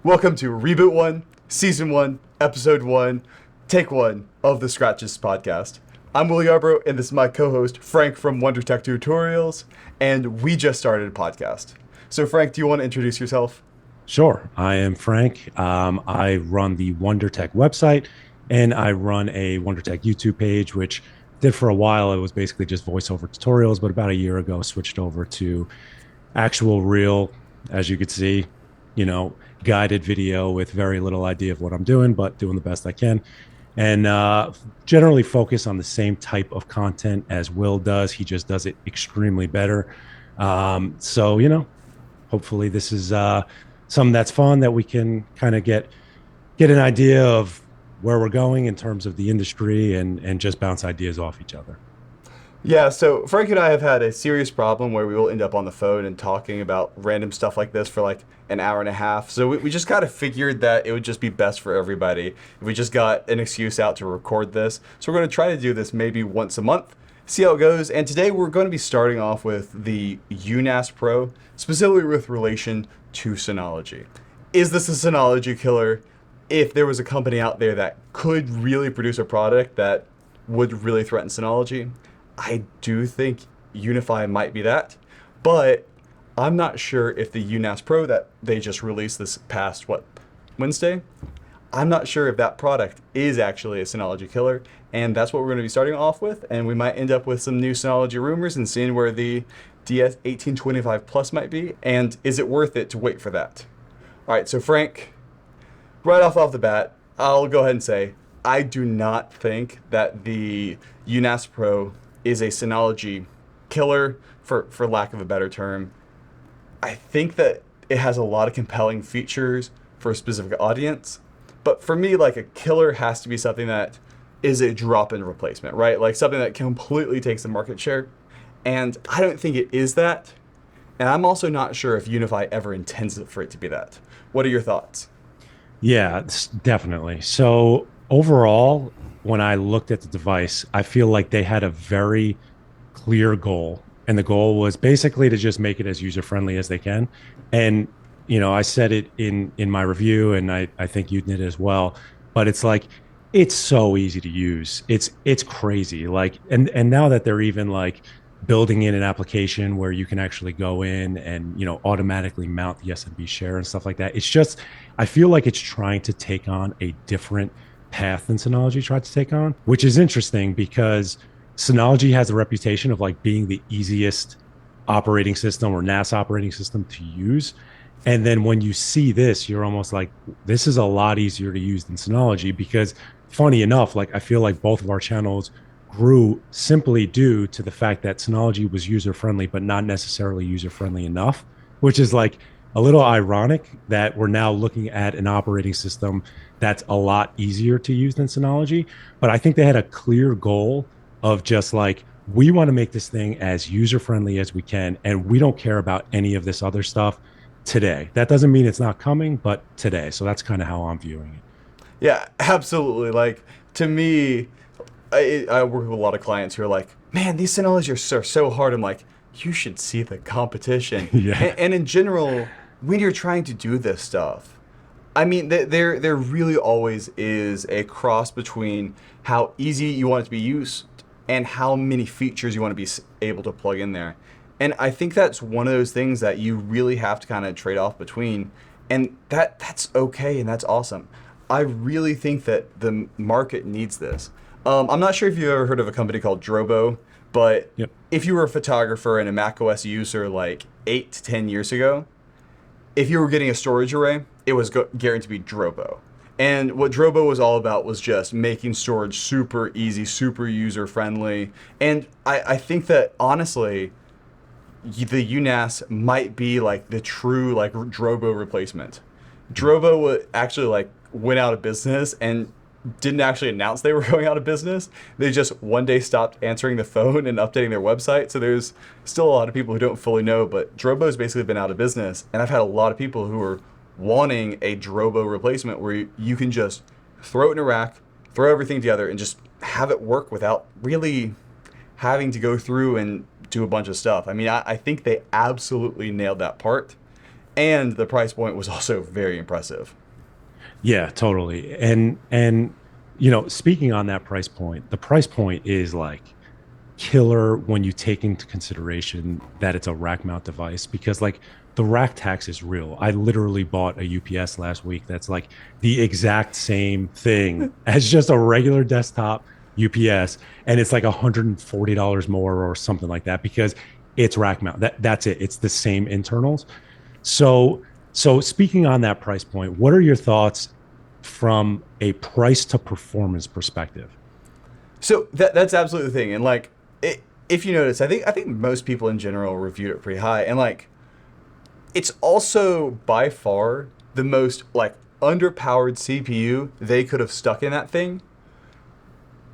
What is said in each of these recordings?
Welcome to Reboot 1, Season 1, Episode 1, Take 1 of the Scratches podcast. I'm Will Yarbrough, and this is my co-host, Frank from WonderTech Tutorials, and we just started a podcast. So, Frank, do you want to introduce yourself? Sure. I am Frank. I run the WonderTech website and I run a WonderTech YouTube page, which did for a while. It was basically just voiceover tutorials, but about a year ago, switched over to actual real, as you could see, guided video with very little idea of what I'm doing, but doing the best I can. And generally focus on the same type of content as Will does. He just does it extremely better. Hopefully this is something that's fun that we can kind of get an idea of where we're going in terms of the industry and just bounce ideas off each other. Yeah, so Frank and I have had a serious problem where we will end up on the phone and talking about random stuff like this for like an hour and a half. So we just kind of figured that it would just be best for everybody if we just got an excuse out to record this. So we're going to try to do this maybe once a month, see how it goes. And today we're going to be starting off with the UNAS Pro, specifically with relation to Synology. Is this a Synology killer? If there was a company out there that could really produce a product that would really threaten Synology, I do think Unifi might be that, but I'm not sure if the UNAS Pro that they just released this past, Wednesday? I'm not sure if that product is actually a Synology killer, and that's what we're going to be starting off with, and we might end up with some new Synology rumors and seeing where the DS1825 Plus might be, and is it worth it to wait for that? All right, so Frank, right off the bat, I'll go ahead and say, I do not think that the UNAS Pro is a Synology killer, for lack of a better term. I think that it has a lot of compelling features for a specific audience, but for me, like, a killer has to be something that is a drop-in replacement, right? Like something that completely takes the market share, and I don't think it is that, and I'm also not sure if Unifi ever intends for it to be that. What are your thoughts? Yeah, definitely. So overall, when I looked at the device, I feel like they had a very clear goal. And the goal was basically to just make it as user friendly as they can. And, I said it in my review, and I think you did as well. But it's like, it's so easy to use. It's crazy. Like, and now that they're even like building in an application where you can actually go in and automatically mount the SMB share and stuff like that. It's just, I feel like it's trying to take on a different path than Synology tried to take on, which is interesting because Synology has a reputation of like being the easiest operating system or NAS operating system to use. And then when you see this, you're almost like, this is a lot easier to use than Synology because funny enough, like I feel like both of our channels grew simply due to the fact that Synology was user friendly, but not necessarily user friendly enough, which is like a little ironic that we're now looking at an operating system that's a lot easier to use than Synology. But I think they had a clear goal of just like, we want to make this thing as user friendly as we can, and we don't care about any of this other stuff today. That doesn't mean it's not coming, but today. So that's kind of how I'm viewing it. Yeah, absolutely. Like, to me, I work with a lot of clients who are like, man, these Synology are so hard. I'm like, you should see the competition. Yeah. And in general, when you're trying to do this stuff, I mean, there really always is a cross between how easy you want it to be used and how many features you want to be able to plug in there. And I think that's one of those things that you really have to kind of trade off between. And that's okay, and that's awesome. I really think that the market needs this. I'm not sure if you've ever heard of a company called Drobo, but Yep. if you were a photographer and a macOS user like 8 to 10 years ago, if you were getting a storage array, it was guaranteed to be Drobo. And what Drobo was all about was just making storage super easy, super user friendly. And I think that honestly, the UNAS might be like the true like Drobo replacement. Drobo actually like went out of business and didn't actually announce they were going out of business. They just one day stopped answering the phone and updating their website. So there's still a lot of people who don't fully know, but Drobo's basically been out of business. And I've had a lot of people who are wanting a Drobo replacement where you can just throw it in a rack, throw everything together, and just have it work without really having to go through and do a bunch of stuff. I mean, I think they absolutely nailed that part. and the price point was also very impressive. Yeah, totally. And speaking on that price point, the price point is like killer when you take into consideration that it's a rack mount device because like the rack tax is real. I literally bought a UPS last week that's like the exact same thing as just a regular desktop UPS and it's like $140 more or something like that because it's rack mount. That's it. It's the same internals. So speaking on that price point, what are your thoughts from a price to performance perspective? So that's absolutely the thing. And like, if you notice, I think most people in general reviewed it pretty high. And like, it's also by far the most like underpowered CPU they could have stuck in that thing,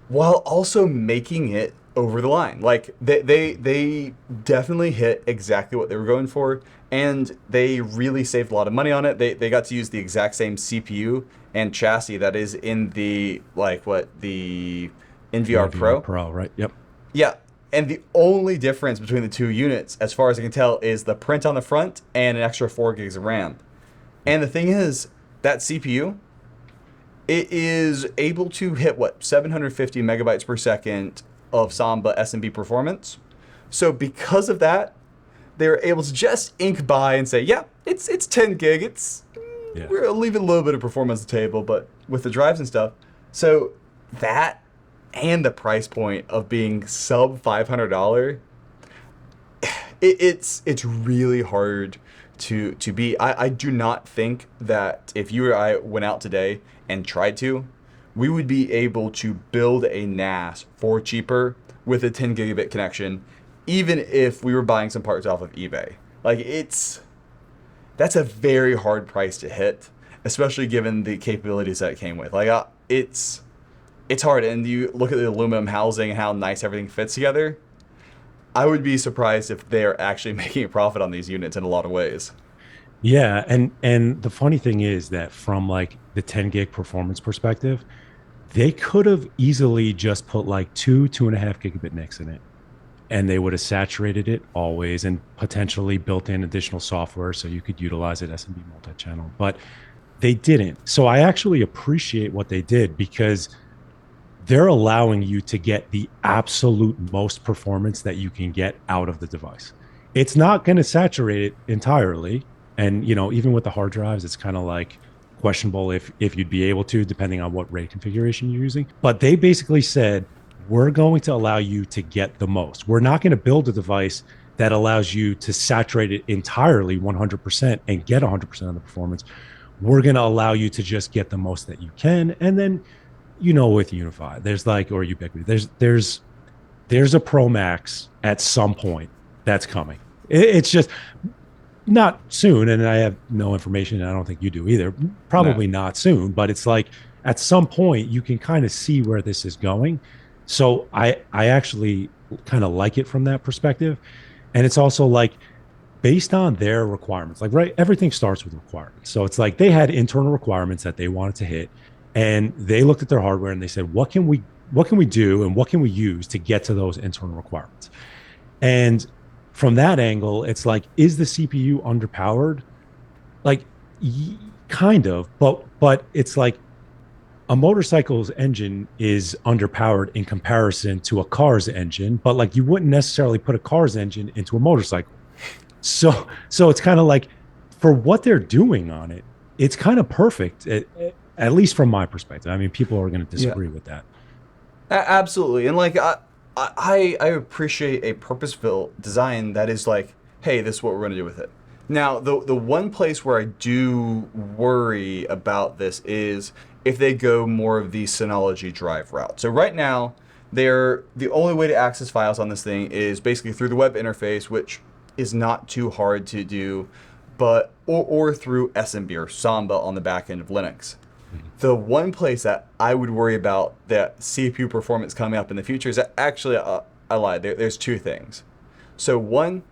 while also making it over the line. Like they definitely hit exactly what they were going for, and they really saved a lot of money on it. They got to use the exact same CPU and chassis that is in the like what the NVR NVR Pro. Pro, right? Yep. Yeah. And the only difference between the two units, as far as I can tell, is the print on the front and an extra 4 gigs of RAM. And the thing is, that CPU, it is able to hit what 750 megabytes per second of Samba SMB performance. So because of that, they're able to just ink by and say, yeah, it's 10 gig. Yeah. We're leaving a little bit of performance on the table, but with the drives and stuff. So that and the price point of being sub $500, it's really hard to beat. I do not think that if you or I went out today and tried to, we would be able to build a NAS for cheaper with a 10 gigabit connection, even if we were buying some parts off of eBay. Like that's a very hard price to hit, especially given the capabilities that it came with. Like it's hard, and you look at the aluminum housing and how nice everything fits together. I would be surprised if they're actually making a profit on these units in a lot of ways. Yeah, and the funny thing is that from like the 10 gig performance perspective, they could have easily just put like 2.5 gigabit NICs in it, and they would have saturated it always and potentially built in additional software so you could utilize it SMB multi-channel. But they didn't. So I actually appreciate what they did because they're allowing you to get the absolute most performance that you can get out of the device. It's not going to saturate it entirely. And, even with the hard drives, it's kind of like questionable if you'd be able to, depending on what RAID configuration you're using. But they basically said, we're going to allow you to get the most. We're not going to build a device that allows you to saturate it entirely 100% and get 100% of the performance. We're going to allow you to just get the most that you can. And then with Unifi, there's like, or Ubiquity, there's a Pro Max at some point that's coming. It's just not soon, and I have no information, and I don't think you do either. Probably No. not soon, but it's like at some point you can kind of see where this is going. So I actually kind of like it from that perspective, and it's also like based on their requirements. Like right, everything starts with requirements. So it's like they had internal requirements that they wanted to hit, and they looked at their hardware and they said, what can we do and what can we use to get to those internal requirements? And from that angle, it's like, is the CPU underpowered? Like, kind of, but it's like a motorcycle's engine is underpowered in comparison to a car's engine, but like you wouldn't necessarily put a car's engine into a motorcycle. So it's kind of like for what they're doing on it, it's kind of perfect, at least from my perspective. I mean, people are going to Yeah. disagree with that. Absolutely. And like I appreciate a purpose-built design that is like, hey, this is what we're going to do with it. Now, the one place where I do worry about this is if they go more of the Synology drive route. So right now, the only way to access files on this thing is basically through the web interface, which is not too hard to do, but or through SMB or Samba on the back end of Linux. The one place that I would worry about that CPU performance coming up in the future is actually, I lied. There's two things. So one,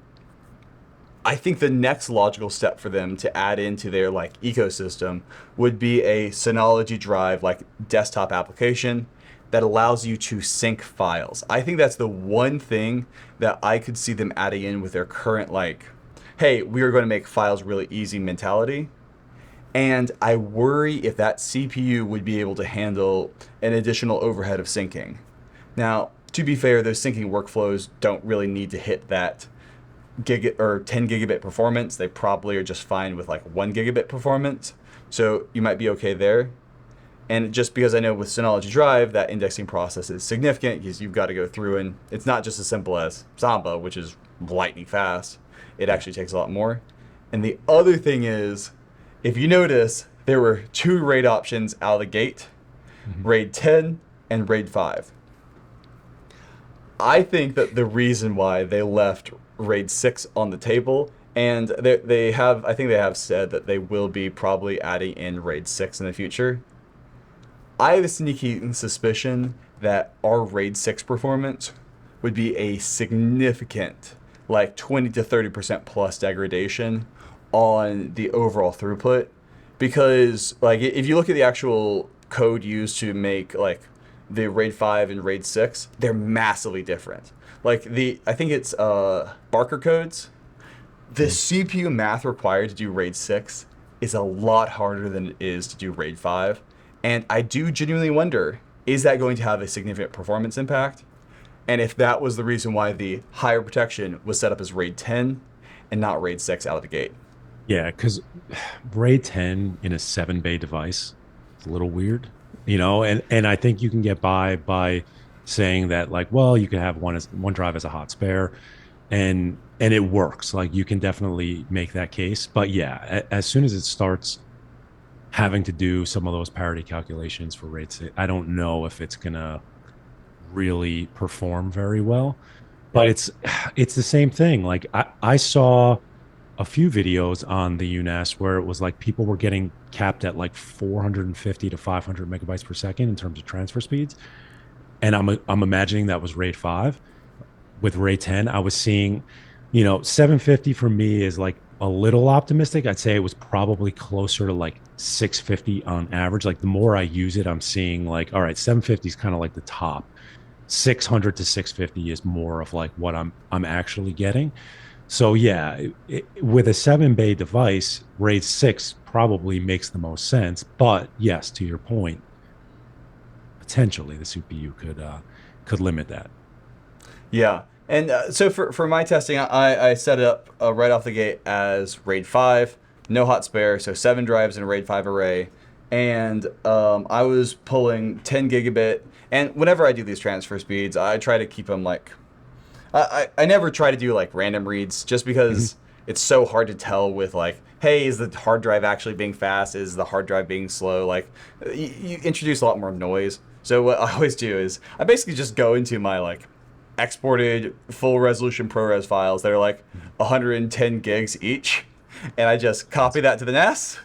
I think the next logical step for them to add into their like ecosystem would be a Synology drive like desktop application that allows you to sync files. I think that's the one thing that I could see them adding in with their current like hey, we are going to make files really easy mentality. And I worry if that CPU would be able to handle an additional overhead of syncing. Now, to be fair, those syncing workflows don't really need to hit that gig or 10 gigabit performance. They probably are just fine with like 1 gigabit performance. So you might be okay there. And just because I know with Synology Drive, that indexing process is significant because you've got to go through, and it's not just as simple as Samba, which is lightning fast. It Yeah. actually takes a lot more. And the other thing is, if you notice, there were two RAID options out of the gate, Mhm. RAID 10 and RAID 5. I think that the reason why they left RAID 6 on the table, and they have, I think they have said that they will be probably adding in RAID 6 in the future. I have a sneaky suspicion that our RAID 6 performance would be a significant, like 20 to 30% plus degradation on the overall throughput. Because, like, if you look at the actual code used to make, like, the RAID 5 and RAID 6, they're massively different. Like, I think it's Barker codes. The Mhm. CPU math required to do RAID 6 is a lot harder than it is to do RAID 5. And I do genuinely wonder, is that going to have a significant performance impact? And if that was the reason why the higher protection was set up as RAID 10 and not RAID 6 out of the gate. Yeah, because RAID 10 in a 7 bay device is a little weird, and I think you can get by saying that, like, well, you can have one drive as a hot spare, and it works. Like, you can definitely make that case. But yeah, as soon as it starts having to do some of those parity calculations for RAID 6, I don't know if it's gonna really perform very well. But it's the same thing. Like, I saw a few videos on the UNAS where it was like people were getting capped at like 450 to 500 megabytes per second in terms of transfer speeds, and I'm imagining that was RAID 5. With RAID 10, I was seeing, 750 for me is like a little optimistic. I'd say it was probably closer to like 650 on average. Like, the more I use it, I'm seeing like, all right, 750 is kind of like the top. 600 to 650 is more of like what I'm actually getting. So yeah, with a 7 bay device, RAID 6 probably makes the most sense. But yes, to your point, potentially the CPU could limit that. Yeah. And so for my testing, I set it up right off the gate as RAID 5, no hot spare, so 7 drives in a RAID 5 array. And I was pulling 10 gigabit. And whenever I do these transfer speeds, I try to keep them like I never try to do like random reads just Mhm. because it's so hard to tell with like, hey, is the hard drive actually being fast? Is the hard drive being slow? Like, you introduce a lot more noise. So what I always do is I basically just go into my like exported full resolution ProRes files that are like 110 gigs each, and I just copy Awesome. that to the NAS,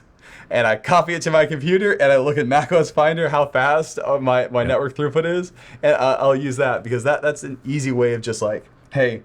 and I copy it to my computer, and I look at macOS Finder how fast my Yep. network throughput is, and I'll use that because that's an easy way of just like, hey,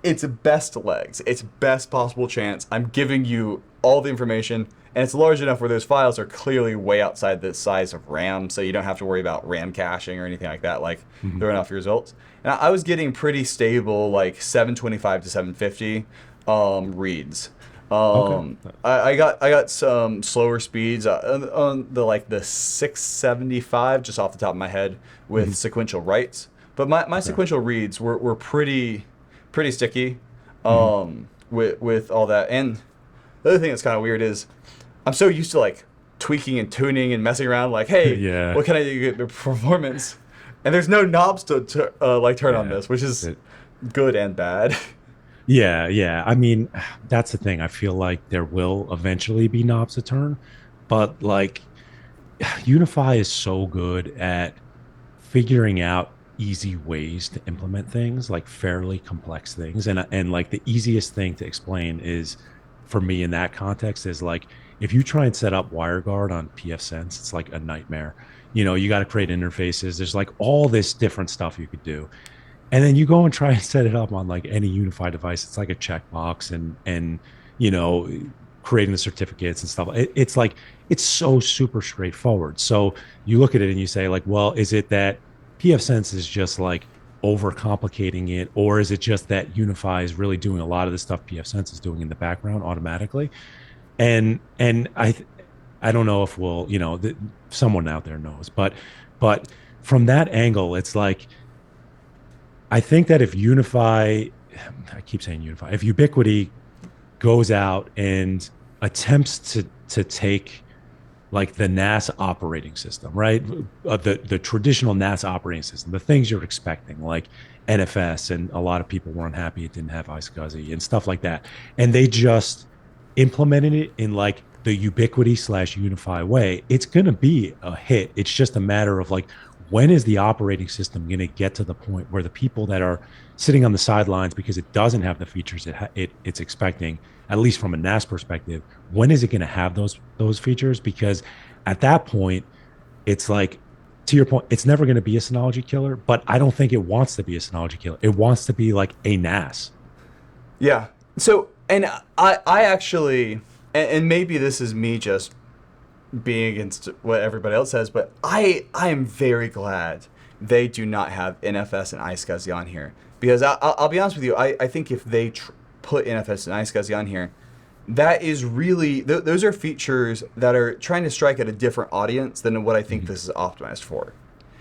it's best legs, it's best possible chance. I'm giving you all the information, and it's large enough where those files are clearly way outside the size of RAM, so you don't have to worry about RAM caching or anything like that, like Mhm. throwing off your results. And I was getting pretty stable, like 725 to 750 reads. Okay. I got some slower speeds on the like the 675 just off the top of my head with Mhm. sequential writes, but my Okay. sequential reads were pretty sticky Mhm. with all that. And the other thing that's kind of weird is I'm so used to like tweaking and tuning and messing around. Like, hey, Yeah. what can I do to get the performance? And there's no knobs to like turn on Yeah. this, which is It- good and bad. yeah. Yeah. I mean, that's the thing. I feel like there will eventually be knobs to turn, but like, Unify is so good at figuring out easy ways to implement things, like fairly complex things. And like, the easiest thing to explain is, for me in that context, is like, if you try and set up WireGuard on pfSense, it's like a nightmare. You got to create interfaces. There's like all this different stuff you could do. And then you go and try and set it up on like any unified device. It's like a checkbox, and you know creating the certificates and stuff. It's like, it's so super straightforward. So you look at it and you say, like, well, is it that pfSense is just like overcomplicating it, or is it just that Unify is really doing a lot of the stuff pfSense is doing in the background automatically? And I don't know if we'll, someone out there knows, but from that angle, it's like I think that if Unify, I keep saying Unify, if Ubiquity goes out and attempts to take like the NAS operating system, right? The traditional NAS operating system, the things you're expecting, like NFS, and a lot of people were unhappy it didn't have iSCSI and stuff like that, and they just implemented it in like the Ubiquity slash Unify way. It's going to be a hit. It's just a matter of like, when is the operating system going to get to the point where the people that are sitting on the sidelines because it doesn't have the features it's expecting, at least from a NAS perspective, when is it going to have those features? Because at that point, it's like, to your point, it's never going to be a Synology killer, but I don't think it wants to be a Synology killer. It wants to be like a NAS. Yeah. So, and I actually, and maybe this is me just being against what everybody else says, but I am very glad they do not have NFS and iSCSI on here, because I'll be honest with you, I think if they put NFS and iSCSI on here, that is really those are features that are trying to strike at a different audience than what I think Mm-hmm. this is optimized for.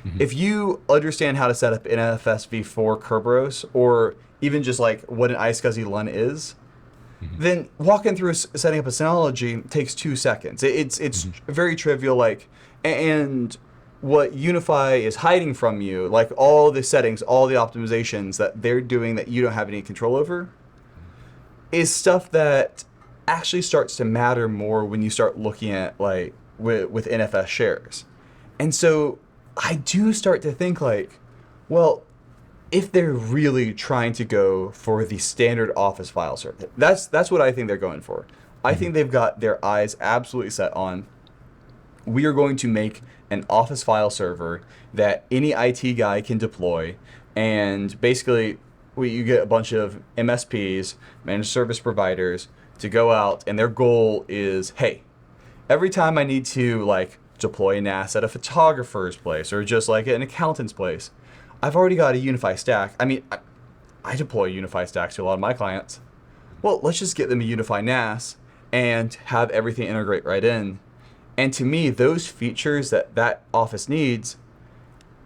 Mm-hmm. If you understand how to set up NFS v4 Kerberos, or even just like what an iSCSI LUN is, Mm-hmm. then walking through setting up a Synology takes 2 seconds. It's Mm-hmm. very trivial. Like, and what Unify is hiding from you, like all the settings, all the optimizations that they're doing that you don't have any control over, is stuff that actually starts to matter more when you start looking at like with NFS shares. And so I do start to think like, well, if they're really trying to go for the standard Office file server, that's what I think they're going for. I Mm-hmm. think they've got their eyes absolutely set on, we are going to make an Office file server that any IT guy can deploy, and basically you get a bunch of MSPs, managed service providers, to go out, and their goal is, hey, every time I need to like deploy a NAS at a photographer's place or just like an accountant's place, I've already got a Unify stack. I mean, I deploy Unify stacks to a lot of my clients. Well, let's just get them a Unify NAS and have everything integrate right in. And to me, those features that that Office needs,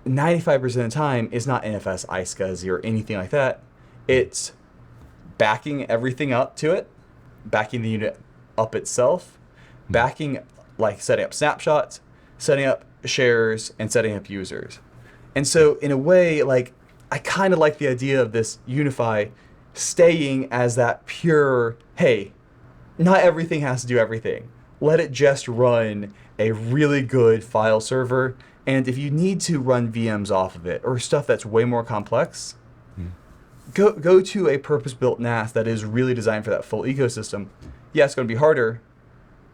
95% of the time, is not NFS, iSCSI, or anything like that. It's backing everything up to it, backing the unit up itself, backing, like setting up snapshots, setting up shares, and setting up users. And so, in a way, like, I kind of like the idea of this Unify staying as that pure, hey, not everything has to do everything. Let it just run a really good file server. And if you need to run VMs off of it or stuff that's way more complex, go to a purpose-built NAS that is really designed for that full ecosystem. Yeah, it's going to be harder,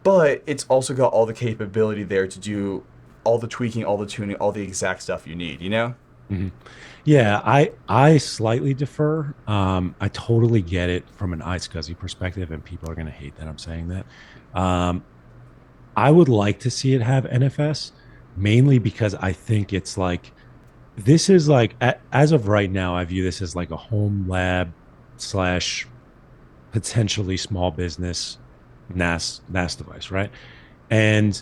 but it's also got all the capability there to do all the tweaking, all the tuning, all the exact stuff you need, you know? Mm-hmm. Yeah, I slightly defer. I totally get it from an iSCSI perspective, and people are going to hate that I'm saying that. Um, I would like to see it have NFS, mainly because I think it's like, this is like, as of right now, I view this as like a home lab slash potentially small business NAS device, right? And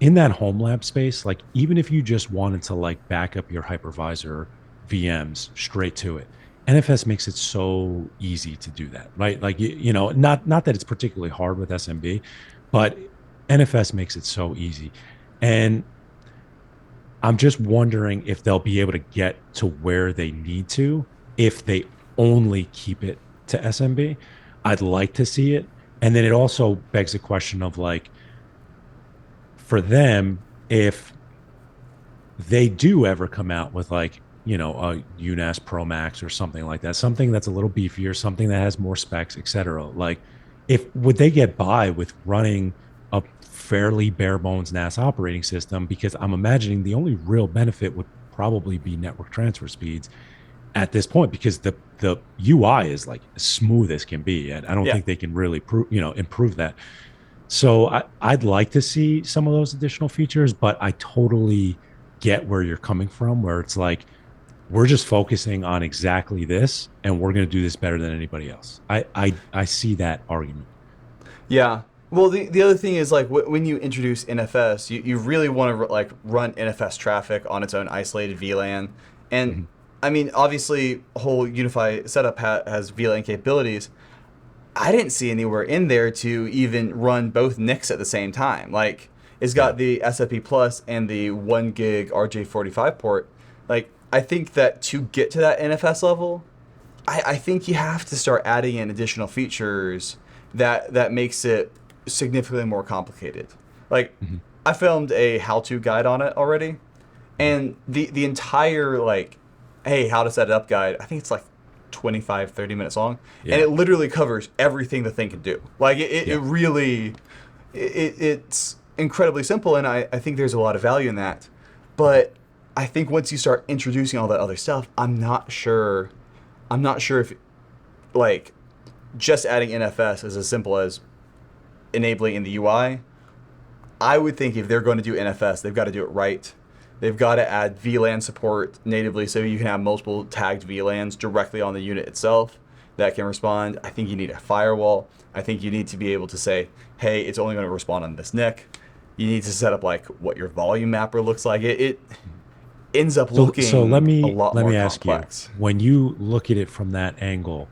in that home lab space, like, even if you just wanted to like back up your hypervisor VMs straight to it, NFS makes it so easy to do that, right? Like, not that it's particularly hard with SMB, but NFS makes it so easy. And I'm just wondering if they'll be able to get to where they need to if they only keep it to SMB. I'd like to see it. And then it also begs the question of like, for them, if they do ever come out with like, a UNAS Pro Max or something like that, something that's a little beefier, something that has more specs, etc. Like, if would they get by with running a fairly bare bones NAS operating system? Because I'm imagining the only real benefit would probably be network transfer speeds at this point, because the UI is like as smooth as can be, and I don't Yeah. think they can really improve that. So I'd like to see some of those additional features, but I totally get where you're coming from, where it's like, we're just focusing on exactly this, and we're going to do this better than anybody else. I see that argument. Yeah. Well, the other thing is like when you introduce NFS, you really want to like run NFS traffic on its own isolated VLAN, and Mhm. I mean obviously whole Unifi setup has VLAN capabilities. I didn't see anywhere in there to even run both NICs at the same time. Like it's Yeah. got the SFP plus and the 1 gig RJ45 port. Like I think that to get to that NFS level, I think you have to start adding in additional features that makes it significantly more complicated. Like Mhm. I filmed a how-to guide on it already, Mhm. and the entire like, hey, how to set it up guide, I think it's like 25, 30 minutes long, and Yeah. it literally covers everything the thing can do. Like it Yeah. really, it's incredibly simple, and I think there's a lot of value in that. But I think once you start introducing all that other stuff, I'm not sure if like just adding NFS is as simple as enabling in the UI. I would think if they're going to do NFS, they've got to do it right. They've got to add VLAN support natively so you can have multiple tagged VLANs directly on the unit itself that can respond. I think you need a firewall. I think you need to be able to say, hey, it's only going to respond on this NIC. You need to set up like what your volume mapper looks like. It ends up So let looking a me lot let more me ask you, complex. when you look at it from that angle,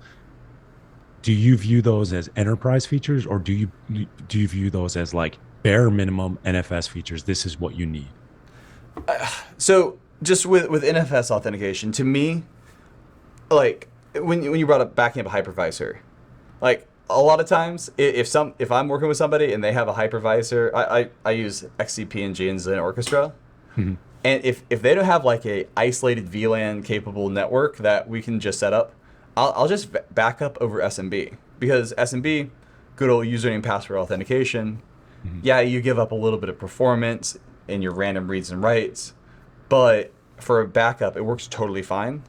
do you view those as enterprise features, or do you view those as like bare minimum NFS features? This is what you need. So just with NFS authentication, to me, like when you brought up backing up a hypervisor, like a lot of times if I'm working with somebody and they have a hypervisor, I use XCP and Zen Orchestra, Mhm. and if they don't have like a isolated VLAN capable network that we can just set up, I'll just back up over SMB because SMB, good old username password authentication. Mhm. Yeah, you give up a little bit of performance in your random reads and writes, but for a backup, it works totally fine.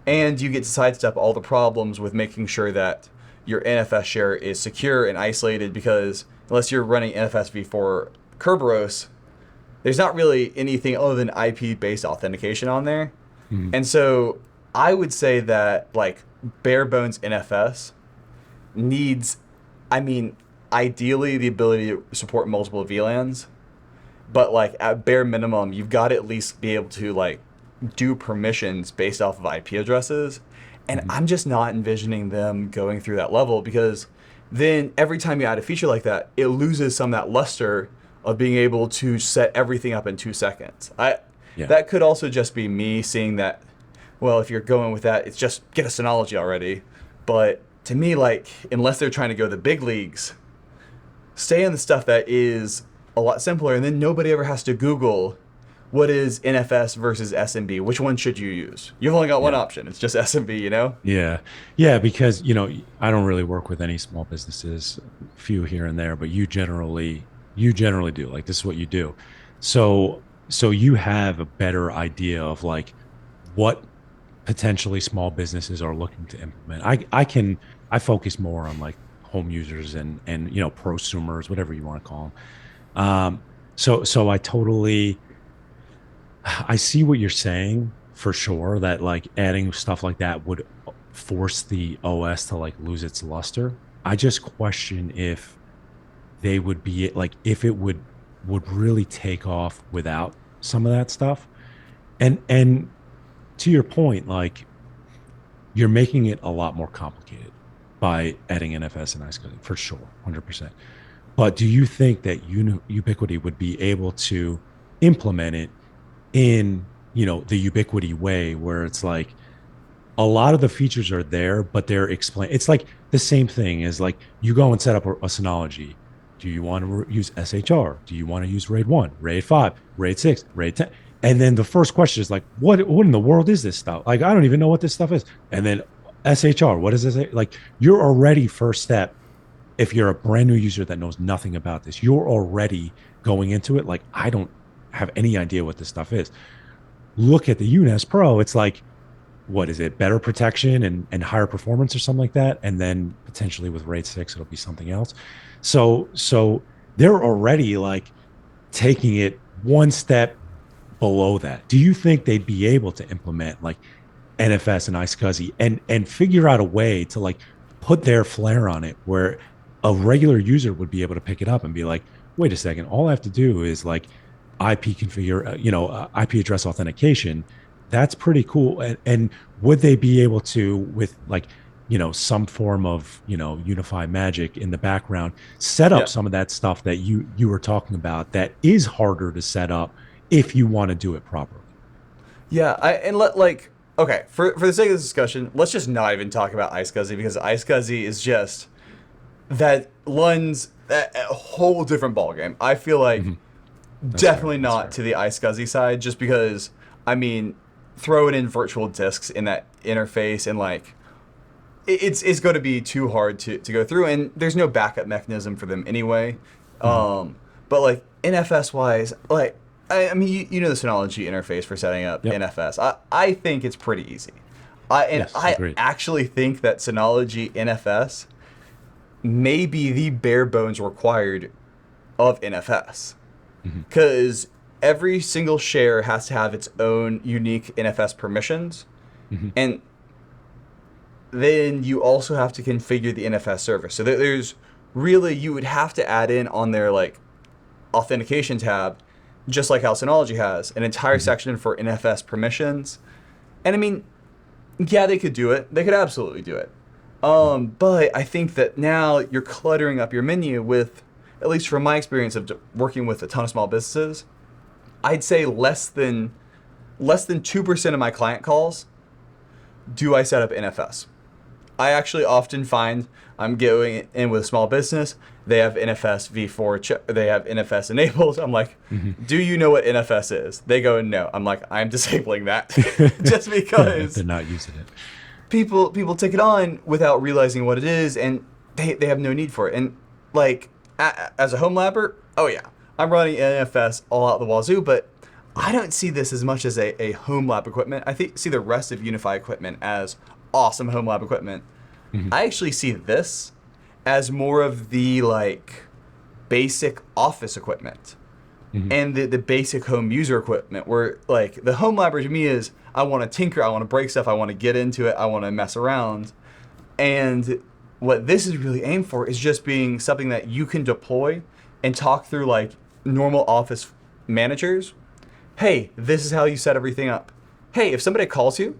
And you get to sidestep all the problems with making sure that your NFS share is secure and isolated because unless you're running NFS v4 Kerberos, there's not really anything other than IP based authentication on there. Mhm. And so I would say that like bare bones NFS needs, I mean, ideally the ability to support multiple VLANs, but like at bare minimum, you've got to at least be able to like do permissions based off of IP addresses. And Mhm. I'm just not envisioning them going through that level because then every time you add a feature like that, it loses some of that luster of being able to set everything up in 2 seconds. I Yeah. That could also just be me seeing that, well, if you're going with that, it's just get a Synology already. But to me, like, unless they're trying to go the big leagues, stay in the stuff that is a lot simpler, and then nobody ever has to Google what is NFS versus SMB. Which one should you use? You've only got one Yeah. option. It's just SMB, you know? Yeah. Yeah. Because, I don't really work with any small businesses, few here and there, but you generally do. Like, this is what you do. So you have a better idea of like what potentially small businesses are looking to implement. I focus more on like home users and prosumers, whatever you want to call them. So I see what you're saying for sure, that like adding stuff like that would force the OS to like lose its luster. I just question if they would be like, if it would really take off without some of that stuff. And to your point, like, you're making it a lot more complicated by adding NFS and iSCSI for sure, 100%. But do you think that Ubiquity would be able to implement it in, the Ubiquity way, where it's like a lot of the features are there, but they're explained. It's like the same thing as like you go and set up a Synology. Do you want to use SHR? Do you want to use RAID 1, RAID 5, RAID 6, RAID 10? And then the first question is like, what in the world is this stuff? Like, I don't even know what this stuff is. And then SHR, what is this? Like, you're already first step. If you're a brand new user that knows nothing about this, you're already going into it like, I don't have any idea what this stuff is. Look at the UNAS Pro. It's like, what is it? Better protection and higher performance or something like that. And then potentially with RAID 6, it'll be something else. So they're already like taking it one step below that. Do you think they'd be able to implement like NFS and iSCSI and figure out a way to like put their flair on it where a regular user would be able to pick it up and be like, wait a second, all I have to do is like IP configure, IP address authentication. That's pretty cool. And would they be able to, with like, some form of, Unifi magic in the background, set up Yeah. some of that stuff that you were talking about that is harder to set up if you want to do it properly. Yeah, okay, for the sake of this discussion, let's just not even talk about iSCSI because iSCSI is just that lends a whole different ballgame. I feel like Mhm. That's fair. definitely That's not fair. to the iSCSI side, just because I mean, throwing in virtual disks in that interface and like it's going to be too hard to go through, and there's no backup mechanism for them anyway. Mhm. But like NFS wise, like I mean, you know the Synology interface for setting up Yep. NFS. I think it's pretty easy. Yes. I Agreed. actually think that Synology NFS may be the bare bones required of NFS Mhm. because every single share has to have its own unique NFS permissions, Mhm. and then you also have to configure the NFS server. So there's really, you would have to add in on their like authentication tab, just like how Synology has an entire Mhm. section for NFS permissions. And I mean, yeah, they could do it. They could absolutely do it. Mhm. But I think that now you're cluttering up your menu with, at least from my experience of working with a ton of small businesses, I'd say less than 2% of my client calls do I set up NFS. I actually often find I'm going in with a small business. They have NFS v4. They have NFS enabled. I'm like, Mhm. do you know what NFS is? They go, no. I'm like, I'm disabling that, just If they're because not using it. people take it on without realizing what it is, and they have no need for it. And like as a home labber, oh yeah, I'm running NFS all out the wazoo, but Yeah. I don't see this as much as a home lab equipment. I see the rest of Unifi equipment as awesome home lab equipment. Mhm. I actually see this as more of the like basic office equipment Mhm. and the basic home user equipment, where like the home lab to me is I want to tinker, I want to break stuff, I want to get into it, I want to mess around. And what this is really aimed for is just being something that you can deploy and talk through like normal office managers. Hey, this is how you set everything up. Hey, if somebody calls you,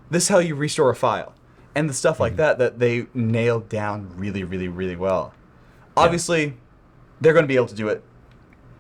this is how you restore a file. And the stuff like Mhm. that they nailed down really, really, really well. Yeah. Obviously, they're going to be able to do it.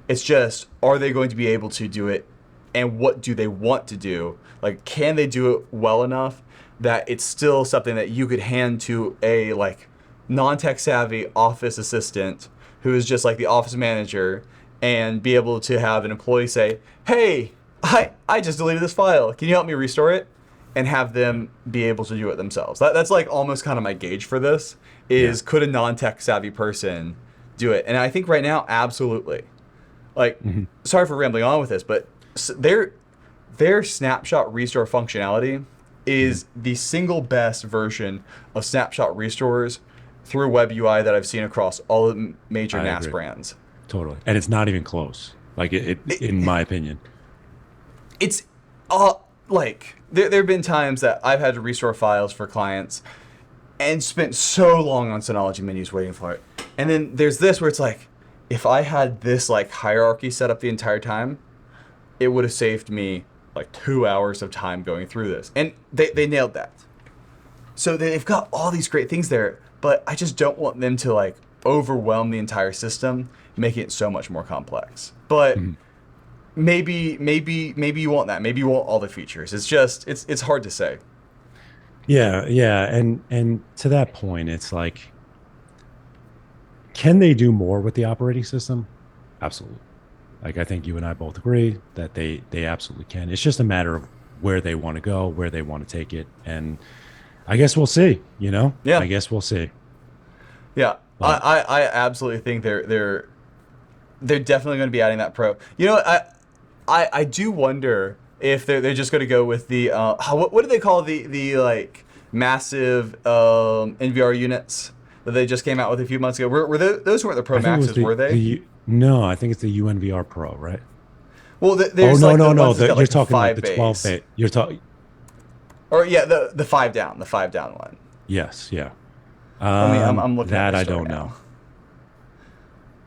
It's just, are they going to be able to do it, and what do they want to do? Like, can they do it well enough that it's still something that you could hand to a like non-tech savvy office assistant who is just like the office manager, and be able to have an employee say, "Hey, I just deleted this file. Can you help me restore it?" And have them be able to do it themselves. That's like almost kind of my gauge for this Yeah. is, could a non-tech savvy person do it? And I think right now, absolutely. Like, Mhm. sorry for rambling on with this, but their snapshot restore functionality Mhm. is the single best version of snapshot restores through web UI that I've seen across all the major I NAS agree. brands. Totally. And it's not even close. Like in It, my opinion. it's like there have been times that I've had to restore files for clients and spent so long on Synology menus waiting for it. And then there's this where it's like, if I had this like hierarchy set up the entire time, it would have saved me like 2 hours of time going through this. And they nailed that. So they've got all these great things there, but I just don't want them to like overwhelm the entire system, making it so much more complex. But Mhm. maybe you want that. Maybe you want all the features. It's just it's hard to say. Yeah, yeah. And to that point, it's like, can they do more with the operating system? Absolutely. Like I think you and I both agree that they absolutely can. It's just a matter of where they want to go, where they want to take it. And I guess we'll see, I Yeah. guess we'll see. Yeah. But I absolutely think they're definitely going to be adding that pro. You know, I do wonder if they're just going to go with the what do they call the like massive NVR units that they just came out with a few months ago? Were those weren't the Pro I think it was Maxes, were they? the no, I think it's the UNVR Pro, right? Well, Oh there's no, like no, the no. ones that's got You're like the talking like five the 12 bays. bit. You're talking Or yeah, the five down one. Yes, yeah. I'm looking at That their I story don't now.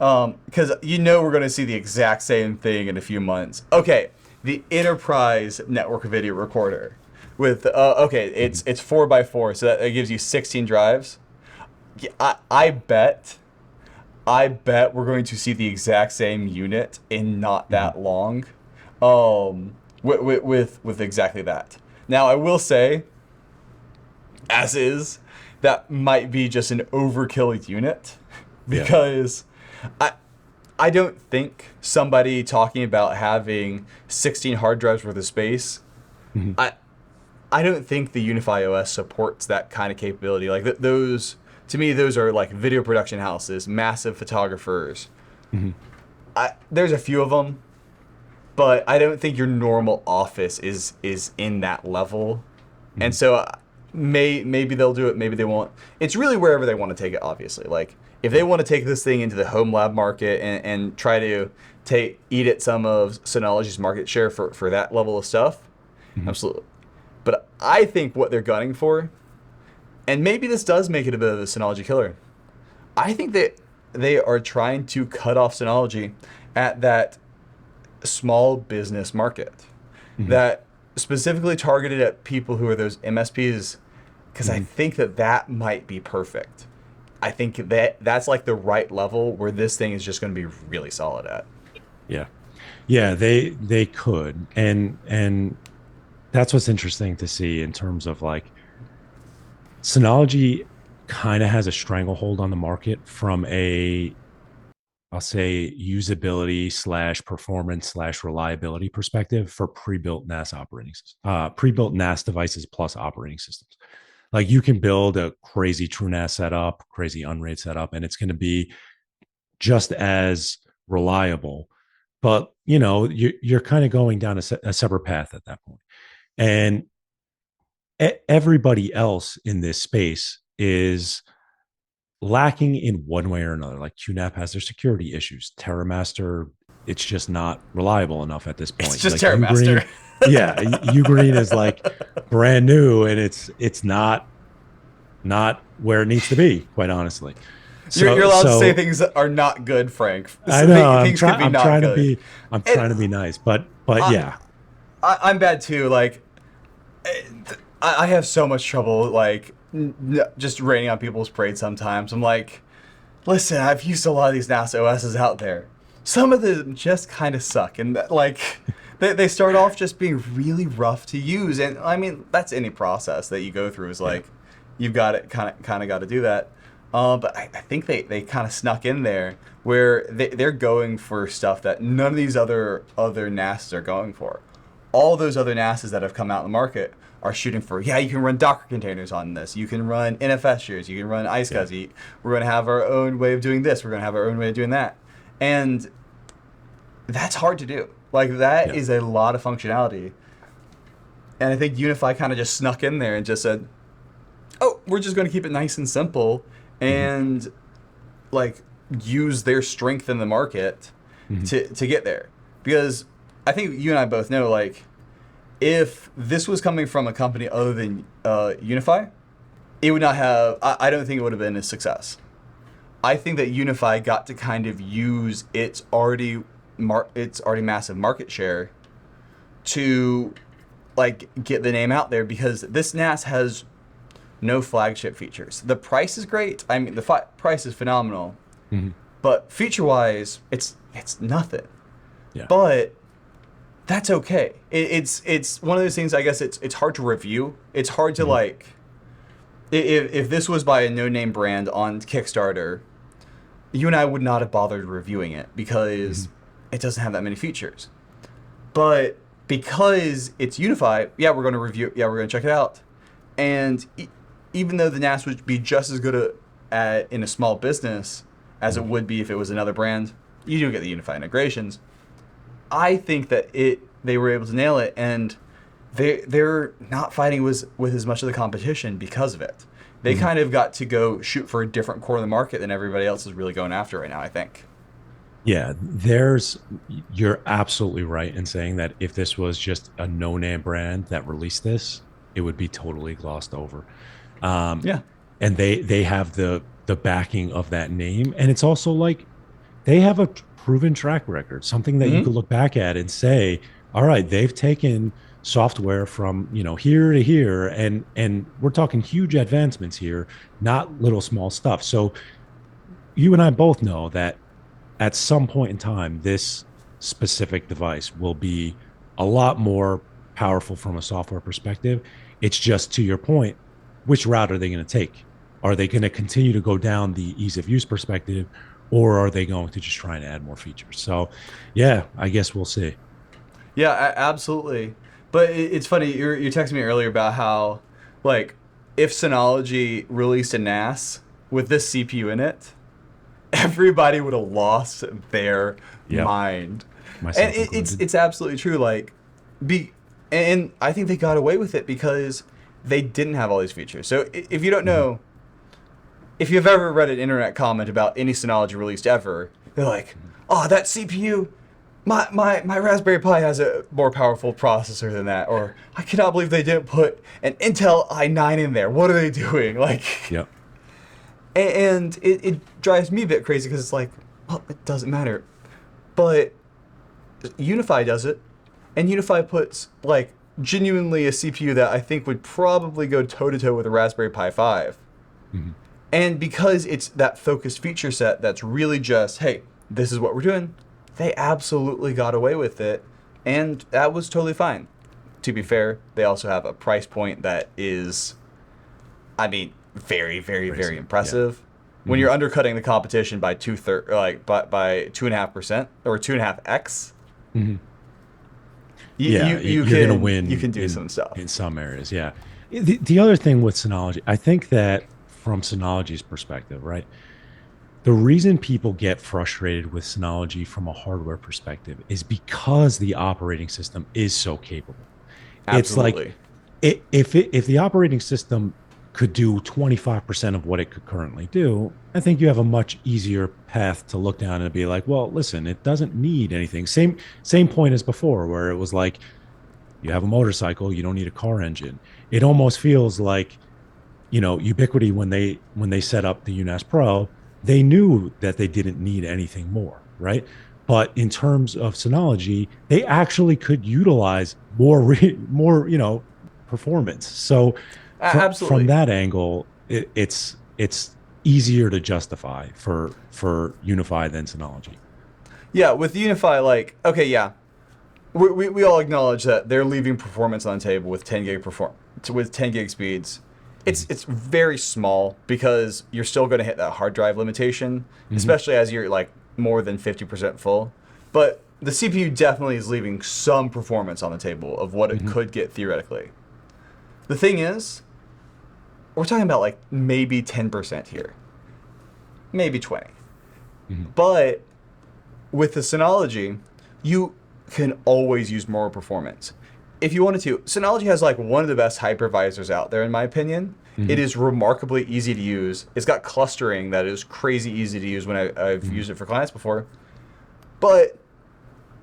know. Because you know we're going to see the exact same thing in a few months. Okay, the enterprise network video recorder with okay, Mhm. it's 4x4, so that gives you 16 drives. Yeah, I bet we're going to see the exact same unit in not Mhm. that long, with exactly that. Now I will say, as is, that might be just an overkill unit, Yeah. because I I don't think somebody talking about having 16 hard drives worth of space. Mhm. I I don't think the Unifi OS supports that kind of capability. Like those, to me, those are like video production houses, massive photographers. Mhm. There's a few of them, but I don't think your normal office is in that level. And Mhm. so maybe they'll do it, maybe they won't. It's really wherever they want to take it, obviously. Like if they Yeah. want to take this thing into the home lab market and try to take eat at some of Synology's market share for that level of stuff, Mhm. absolutely. But I think what they're gunning for, and maybe this does make it a bit of a Synology killer. I think that they are trying to cut off Synology at that small business market, Mhm. that specifically targeted at people who are those MSPs, because I Mhm. think that that might be perfect. I think that that's like the right level where this thing is just going to be really solid at. Yeah. Yeah, they could. And that's what's interesting to see in terms of like Synology kind of has a stranglehold on the market from a I'll say usability slash performance slash reliability perspective for pre-built NAS operating systems, pre-built NAS devices plus operating systems. Like you can build a crazy TrueNAS setup, crazy Unraid setup, and it's going to be just as reliable. But you're kind of going down a separate path at that point, and everybody else in this space is lacking in one way or another. Like QNAP has their security issues. TerraMaster, it's just not reliable enough at this It's point. just Like Terramaster. Ugreen, yeah, Ugreen is like brand new and it's not where it needs to be, quite honestly. You're So allowed to say so things that are not good, Frank. I know Things could be not good. I'm And trying to be nice, but I, yeah. I'm bad too. Like I have so much trouble like just raining on people's parade sometimes. I'm like, listen, I've used a lot of these NASA OSs out there. Some of them just kind of suck, and like they start off just being really rough to use. And I mean, that's any process that you go through is Yeah. like you've got it kind of got to do that. But I think they kind of snuck in there where they're going for stuff that none of these other NASs are going for. All those other NASs that have come out in the market are shooting for, yeah, you can run Docker containers on this. You can run NFS shares. You can run Yeah. iSCSI. We're going to have our own way of doing this. We're going to have our own way of doing that. And that's hard to do. Like, that Yeah. is a lot of functionality. And I think Unifi kind of just snuck in there and just said, oh, we're just going to keep it nice and simple Mhm. and, like, use their strength in the market Mhm. to get there. Because I think you and I both know, like, if this was coming from a company other than Unifi, it would not have. I don't think it would have been a success. I think that Unifi got to kind of use its already massive market share to like get the name out there because this NAS has no flagship features. The price is great. I mean, the price is phenomenal, Mhm. but feature wise, it's nothing. Yeah. But that's okay. It's one of those things. I guess it's hard to review. It's hard to Mhm. like if this was by a no name brand on Kickstarter, you and I would not have bothered reviewing it because Mhm. it doesn't have that many features. But because it's Unifi, yeah, we're going to review. Yeah, we're going to check it out. And even though the NAS would be just as good in a small business as it Mhm. would be if it was another brand, you do get the Unifi integrations. I think that they were able to nail it, and they're not fighting with as much of the competition because of it. They Mhm. kind of got to go shoot for a different core of the market than everybody else is really going after right now, I think. Yeah, you're absolutely right in saying that if this was just a no-name brand that released this, it would be totally glossed over. Um, Yeah. and they have the backing of that name, and it's also like they have a proven track record, something that you Hmm. could look back at and say, all right, they've taken software from here to here, and we're talking huge advancements here, not little small stuff. So you and I both know that at some point in time, this specific device will be a lot more powerful from a software perspective. It's just to your point, which route are they going to take? Are they going to continue to go down the ease of use perspective, or are they going to just try and add more features? So, yeah, I guess we'll see. Yeah, absolutely. But it's funny. You texted me earlier about how, like, if Synology released a NAS with this CPU in it, everybody would have lost their Yep, mind. And myself it's included. it's absolutely true. Like, be and I think they got away with it because they didn't have all these features. So if you don't Mhm. know, if you've ever read an internet comment about any Synology released ever, they're like, "Oh, that CPU, my Raspberry Pi has a more powerful processor than that," or "I cannot believe they didn't put an Intel i9 in there. What are they doing?" Like, Yep. and it drives me a bit crazy because it's like, well, it doesn't matter, but Unifi does it, and Unifi puts like genuinely a CPU that I think would probably go toe to toe with a Raspberry Pi 5. Mhm. And because it's that focused feature set that's really just, hey, this is what we're doing, they absolutely got away with it. And that was totally fine. To be fair, they also have a price point that is, I mean, very, very, very Crazy. Yeah. impressive. When Mhm. you're undercutting the competition by like by 2.5% or 2.5x, Mhm. you, Yeah, you you you're going to can you win can do some in stuff. some areas. Yeah. The other thing with Synology, I think that from Synology's perspective, right? The reason people get frustrated with Synology from a hardware perspective is because the operating system is so capable. It's like Absolutely. if the operating system could do 25% of what it could currently do, I think you have a much easier path to look down and be like, well, listen, it doesn't need anything. Same point as before, where it was like you have a motorcycle, you don't need a car engine. It almost feels like Ubiquity when they set up the UNAS Pro, they knew that they didn't need anything more, right? But in terms of Synology, they actually could utilize more performance. So from Absolutely. that angle, it's easier to justify for Unify than Synology. Yeah, with Unify, like, okay, yeah, we all acknowledge that they're leaving performance on the table with 10 gig speeds. It's Mhm. it's very small because you're still going to hit that hard drive limitation, Mhm. especially as you're like more than 50% full. But the CPU definitely is leaving some performance on the table of what it Mhm. could get theoretically. The thing is, we're talking about like maybe 10% here, maybe 20. Mhm. But with the Synology, you can always use more performance. If you wanted to, Synology has like one of the best hypervisors out there, in my opinion. It Mhm. is remarkably easy to use. It's got clustering that is crazy easy to use when I've Mhm. used it for clients before. But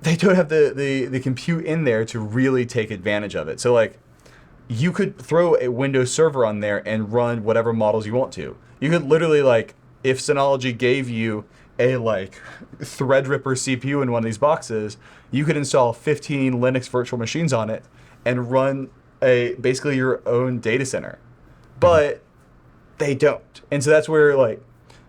they don't have the compute in there to really take advantage of it. So, like, you could throw a Windows server on there and run whatever models you want to. You could literally like if Synology gave you a like Threadripper CPU in one of these boxes, you could install 15 Linux virtual machines on it and run a basically your own data center. Mhm. But they don't. And so that's where like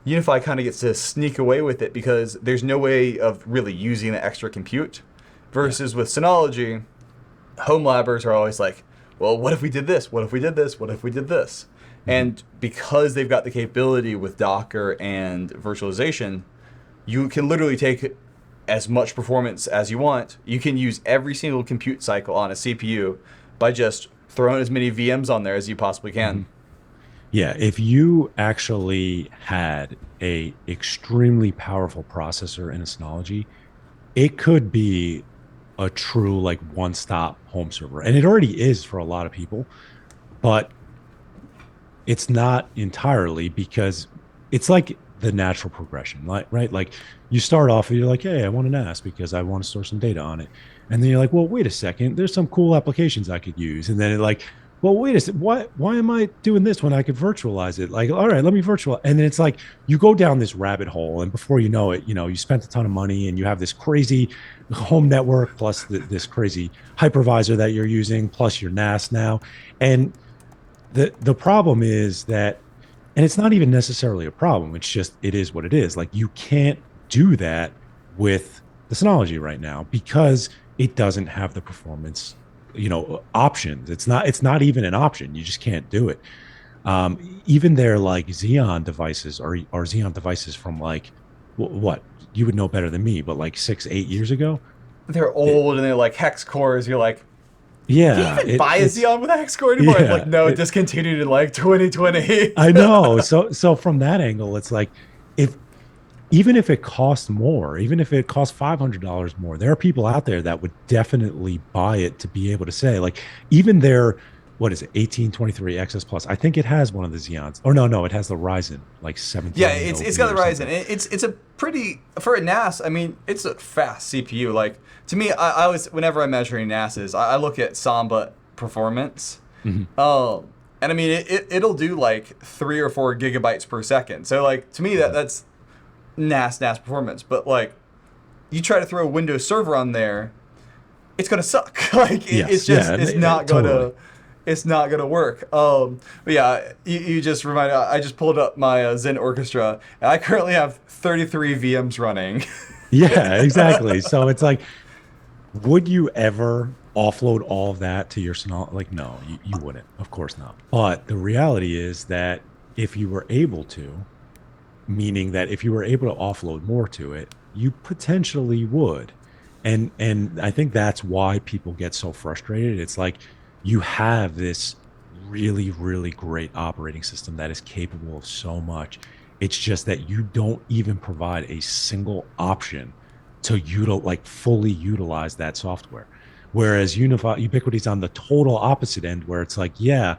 Unify kind of gets to sneak away with it because there's no way of really using the extra compute. Yeah. Versus with Synology, home labbers are always like, well, what if we did this? What if we did this? What if we did this? Mhm. And because they've got the capability with Docker and virtualization, you can literally take as much performance as you want. You can use every single compute cycle on a CPU by just throwing as many VMs on there as you possibly can. Mhm. Yeah, if you actually had a extremely powerful processor in a Synology, it could be a true like one-stop home server. And it already is for a lot of people, but it's not entirely because it's like the natural progression, like right? Like you start off and you're like, hey, I want an NAS because I want to store some data on it. And then you're like, well, wait a second, there's some cool applications I could use. And then it like well, wait a second. Why am I doing this when I could virtualize it? Like, all right, let me virtual. And then it's like you go down this rabbit hole, and before you know it, you spent a ton of money, and you have this crazy home network plus this crazy hypervisor that you're using, plus your NAS now. And the problem is that, and it's not even necessarily a problem. It's just it is what it is. Like you can't do that with the Synology right now because it doesn't have the performance options. It's not even an option. You just can't do it. Even their like Xeon devices are Xeon devices from like what you would know better than me, but like 6-8 years ago. They're It, old and they're like hex cores. You're like, can you yeah, even buy a it's Xeon with a hex core anymore? Like, yeah. no, it discontinued in like 2020. I know. So from that angle, it's like if even if it costs more, even if it costs $500 more, there are people out there that would definitely buy it to be able to say, like, even their, what is it, 1823 XS Plus? I think it has one of the Xeons. Or no, it has the Ryzen, like Yeah, 17 it's OB got or the Ryzen. something. It's a pretty for a NAS. I mean, it's a fast CPU. Like to me, I was whenever I'm measuring NASs, I look at Samba performance. Mhm. And I mean, it'll do like 3 or 4 gigabytes per second. So like to me, that's NAS performance. But like you try to throw a Windows Server on there, it's gonna suck. Like it's Yes, just yeah, totally. it's not gonna work. But yeah, you just reminded. I just pulled up my Zen Orchestra, and I currently have 33 VMs running. Yeah, exactly. So it's like, would you ever offload all of that to your Sonal? Like, no, you wouldn't. Of course not. But the reality is that if you were able to, meaning that if you were able to offload more to it, you potentially would. And I think that's why people get so frustrated. It's like you have this really, really great operating system that is capable of so much. It's just that you don't even provide a single option to like fully utilize that software. Whereas Ubiquity's on the total opposite end, where it's like, yeah,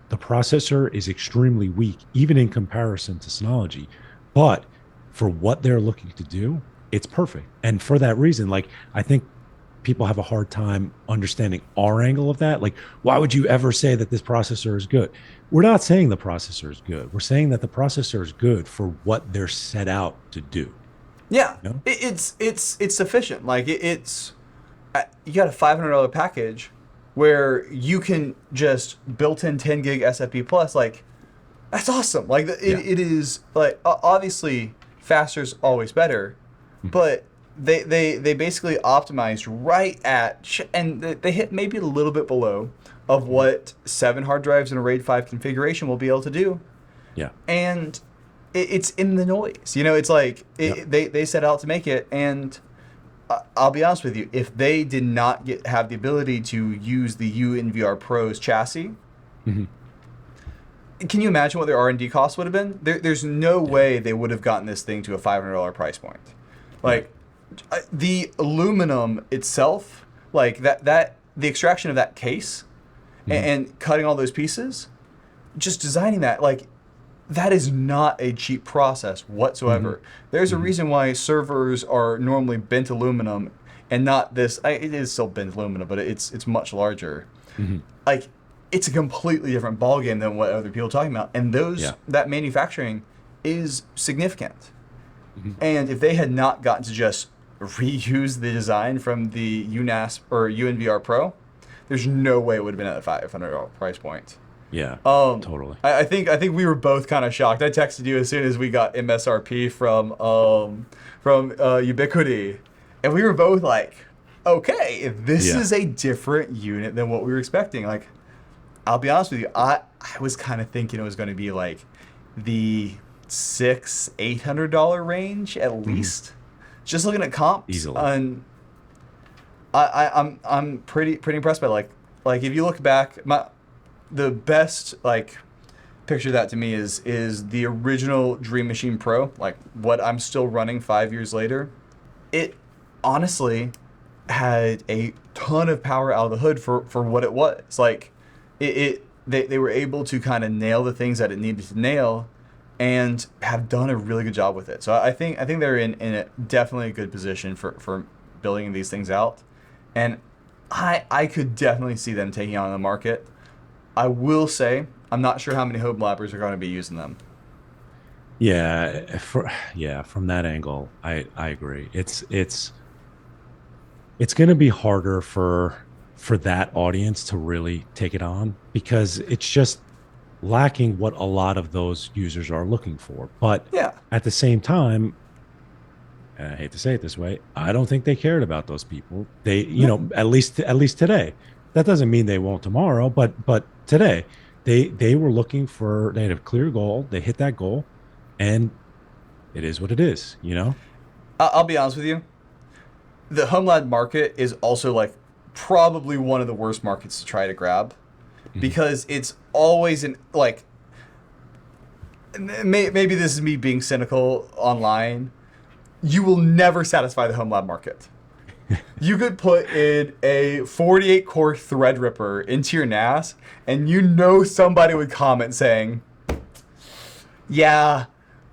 the processor is extremely weak, even in comparison to Synology, but for what they're looking to do, it's perfect. And for that reason, like I think people have a hard time understanding our angle of that. Like, why would you ever say that this processor is good? We're not saying the processor is good. We're saying that the processor is good for what they're set out to do. Yeah, You know? it's sufficient. Like it's you got a $500 package where you can just built-in 10 gig SFP plus. Like that's awesome. Like Yeah. it is like obviously faster is always better, Mhm. but they basically optimized right at and they hit maybe a little bit below of what 7 hard drives in a RAID 5 configuration will be able to do, Yeah. and it's in the noise. It's like Yep. they set out to make it, and I'll be honest with you, if they did not have the ability to use the UNVR Pro's chassis, Hmm. can you imagine what their R&D costs would have been? There's no Yeah. way they would have gotten this thing to a $500 price point. Yeah. Like the aluminum itself, like the extraction of that case Hmm. and cutting all those pieces, just designing that, like that is not a cheap process Hmm. whatsoever. There's a Hmm. reason why servers are normally bent aluminum and not this. It is still bent aluminum, but it's much larger. Hmm. Like it's a completely different ballgame than what other people are talking about, and Yeah. that manufacturing is significant. Hmm. And if they had not gotten to just reuse the design from the UNAS or UNVR Pro, there's no way it would have been at a $500 price point. Yeah. Um, Totally. I think we were both kind of shocked. I texted you as soon as we got MSRP from Ubiquity, and we were both like, "Okay, this Yeah. is a different unit than what we were expecting." Like, I'll be honest with you, I was kind of thinking it was going to be like the $600-800 range at Hmm. least. Just looking at comps, Easily. and I'm pretty impressed by like if you look back, the best like picture of that to me is the original Dream Machine Pro, like what I'm still running 5 years later. It honestly had a ton of power out of the hood for what it was. Like they were able to kind of nail the things that it needed to nail and have done a really good job with it. So I think they're in a definitely a good position for building these things out. And I could definitely see them taking on the market. I will say I'm not sure how many home labbers are going to be using them. Yeah, from that angle, I agree. It's going to be harder for that audience to really take it on because it's just lacking what a lot of those users are looking for. But Yeah. at the same time, and I hate to say it this way, I don't think they cared about those people. They, No. at least today. That doesn't mean they won't tomorrow, but today they were looking for they had a clear goal. They hit that goal, and it is what it is. I'll be honest with you. The home lab market is also like probably one of the worst markets to try to grab Mhm. because it's always in like maybe this is me being cynical online. You will never satisfy the home lab market. You could put in a 48 core Threadripper into your NAS, and you know somebody would comment saying, "Yeah,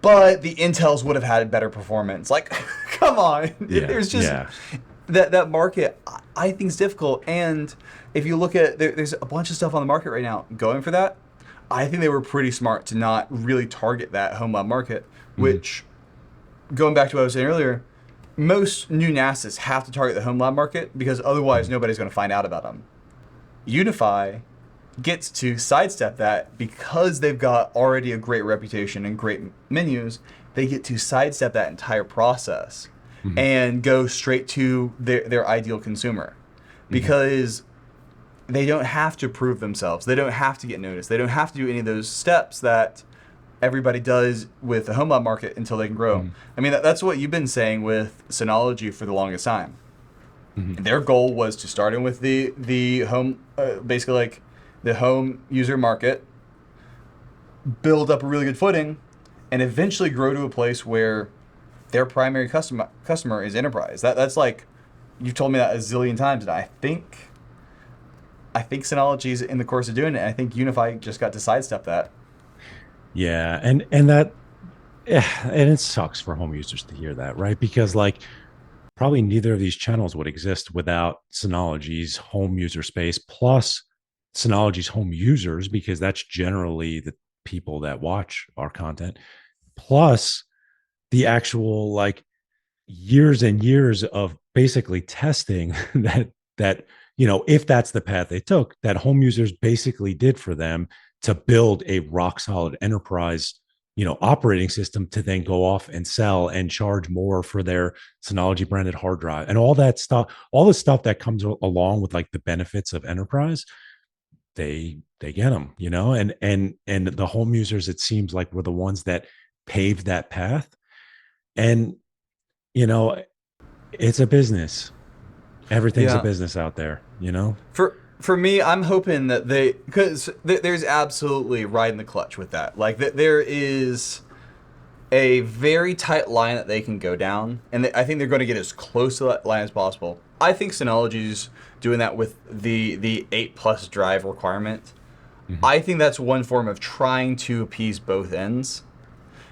but the Intels would have had better performance." Like, come on, Yeah, there's just yeah. that market. I think is difficult, and if you look at there's a bunch of stuff on the market right now going for that. I think they were pretty smart to not really target that home lab market, Mhm. which going back to what I was saying earlier, most new NASs have to target the home lab market because otherwise Mhm. nobody's going to find out about them. Unifi gets to sidestep that because they've got already a great reputation and great menus. They get to sidestep that entire process Mhm. and go straight to their ideal consumer Mhm. because they don't have to prove themselves. They don't have to get noticed. They don't have to do any of those steps that everybody does with the home lab market until they can grow. Mhm. I mean, that's what you've been saying with Synology for the longest time. Mhm. Their goal was to start in with the home, basically like the home user market, build up a really good footing, and eventually grow to a place where their primary customer is enterprise. That's like you've told me that a zillion times, and I think Synology's in the course of doing it. And I think Unifi just got to sidestep that. Yeah, and that and it sucks for home users to hear that, right? Because like probably neither of these channels would exist without Synology's home user space plus Synology's home users because that's generally the people that watch our content plus the actual like years and years of basically testing that if that's the path they took that home users basically did for them to build a rock solid enterprise operating system to then go off and sell and charge more for their Synology branded hard drive and all the stuff that comes along with like the benefits of enterprise. They get them. And the home users, it seems like, were the ones that paved that path. And you know it's a business. Everything's a Yeah. business out there. For me, I'm hoping that they because there's absolutely riding the clutch with that. Like there is a very tight line that they can go down, and I think they're going to get as close to that line as possible. I think Synology's doing that with the 8+ drive requirement. Mhm. I think that's one form of trying to appease both ends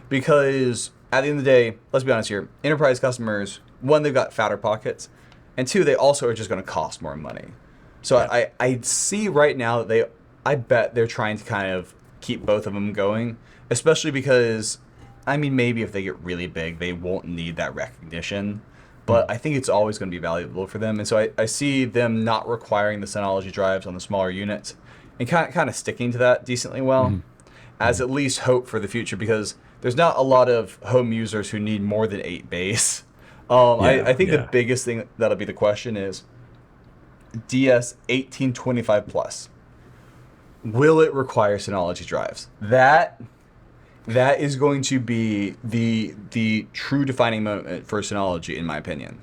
because at the end of the day, let's be honest here, enterprise customers, one, they've got fatter pockets, and two, they also are just going to cost more money. So Yeah. I see right now that I bet they're trying to kind of keep both of them going, especially because, I mean, maybe if they get really big, they won't need that recognition. But Mhm. I think it's always going to be valuable for them. And so I see them not requiring the Synology drives on the smaller units and kind of sticking to that decently well Mhm. as Mhm. at least hope for the future because there's not a lot of home users who need more than 8 base. I Yeah. think the Yeah. biggest thing that'll be the question is DS 1825 plus. Will it require Synology drives? That is going to be the true defining moment for Synology, in my opinion.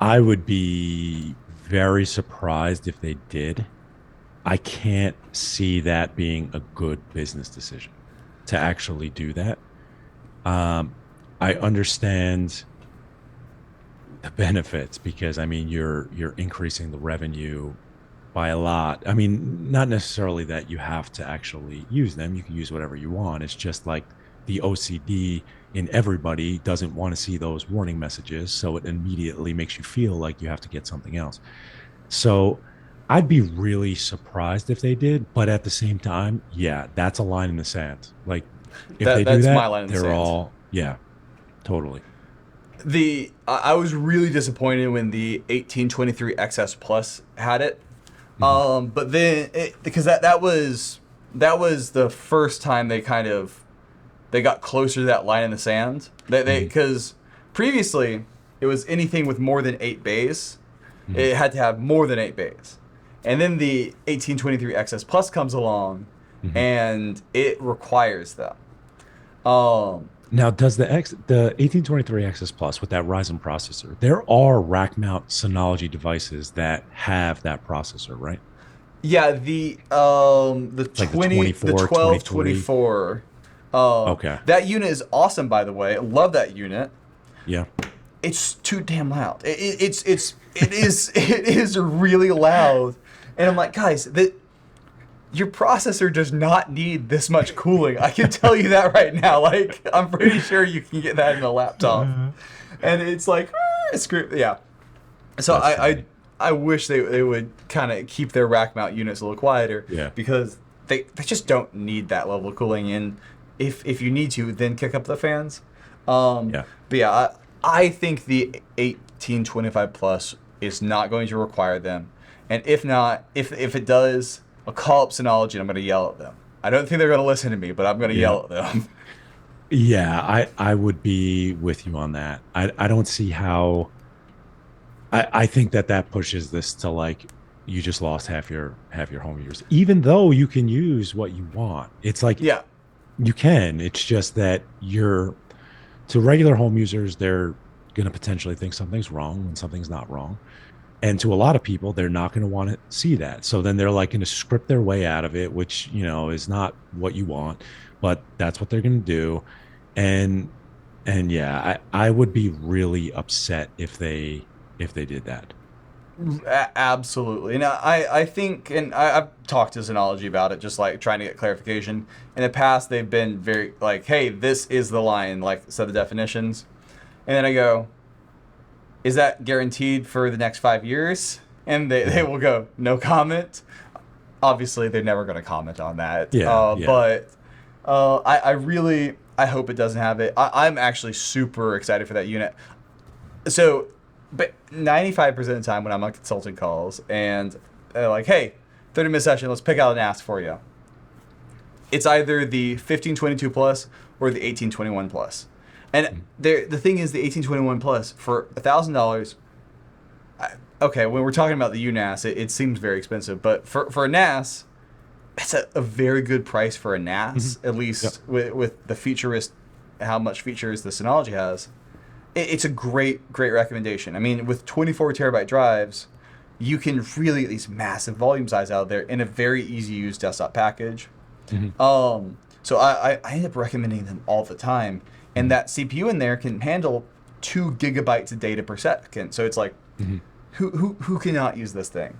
I would be very surprised if they did. I can't see that being a good business decision to actually do that. Um, I understand the benefits because I mean you're increasing the revenue by a lot. I mean, not necessarily that you have to actually use them. You can use whatever you want. It's just like the OCD in everybody doesn't want to see those warning messages. So it immediately makes you feel like you have to get something else. So I'd be really surprised if they did, but at the same time, yeah, that's a line in the sand. Like if they do That's my that, line in the they're sand. all yeah, totally. I was really disappointed when the 1823 XS Plus had it. Hmm. But then because that was the first time they got closer to that line in the sand. They Hmm. because previously it was anything with more than 8 bays, Hmm. it had to have more than 8 bays, and then the 1823 XS Plus comes along, Hmm. and it requires them. Um, Now, does the 1823 XS Plus with that Ryzen processor? There are rack mount Synology devices that have that processor, right? yeah, the It's like the 20 the 24, 23. 1224. Okay. That unit is awesome, by the way. I love that unit. Yeah. It's too damn loud. It is really loud, and I'm like, guys, that your processor does not need this much cooling. I can tell you that right now. Like, I'm pretty sure you can get that in a laptop, Uh, and it's like, screw, yeah. So that's I funny. I wish they would kind of keep their rack mount units a little quieter, Yeah. because they just don't need that level of cooling. And if you need to, then kick up the fans. Yeah. But yeah, I think the 1825 plus is not going to require them. And if not, if it does, I'll call up Synology and I'm going to yell at them. I don't think they're going to listen to me, but I'm going to Yeah. yell at them. Yeah. I would be with you on that. I don't see how. I think that pushes this to like you just lost half your home users, even though you can use what you want. It's like Yeah. you can. It's just that you're to regular home users, they're going to potentially think something's wrong when something's not wrong. And to a lot of people, they're not going to want to see that. So then they're like going to script their way out of it, which, is not what you want, but that's what they're going to do. And, and yeah, I would be really upset if they did that. Absolutely. And I think, and I've talked to Synology about it, just like trying to get clarification. In the past, they've been very like, hey, this is the line, like, set the definitions. And then I go, is that guaranteed for the next 5 years? And they Mhm. will go, no comment. Obviously, they're never going to comment on that. Yeah, yeah. But I really, I hope it doesn't have it. I'm actually super excited for that unit. So, but 95% of the time when I'm on consulting calls and they're like, hey, 30-minute session, let's pick out an ask for you. It's either the 1522 plus or the 1821 plus. And Mhm. the thing is, the 1821 plus for $1,000. Okay, when we're talking about the UNAS, it seems very expensive, but for a NAS, that's a very good price for a Mhm. NAS, at Yep. least with the featurist, how much features the Synology has. It's a great recommendation. I mean, with 24 terabyte drives, you can really get these massive volume size out there in a very easy to use desktop package. Mhm. So I end up recommending them all the time, and Mhm. that CPU in there can handle 2 gigabytes of data per second. So it's like, Mhm. who cannot use this thing?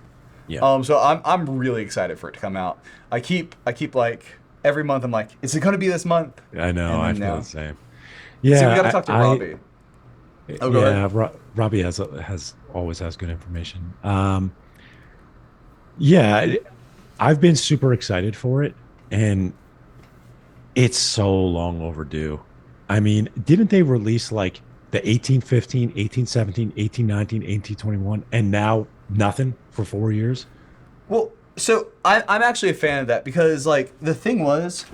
Yeah. So I'm really excited for it to come out. I keep like every month I'm like, is it going to be this month? I know. And I then feel the no. same. See, we got to Yeah. talk to Robbie. Oh, go ahead. Yeah. Robbie has always has good information. Yeah. I've been super excited for it, and it's so long overdue. I mean, didn't they release like the 1815, 1817, 1819, 1821, and now nothing for 4 years? Well, so I'm actually a fan of that, because like the thing was,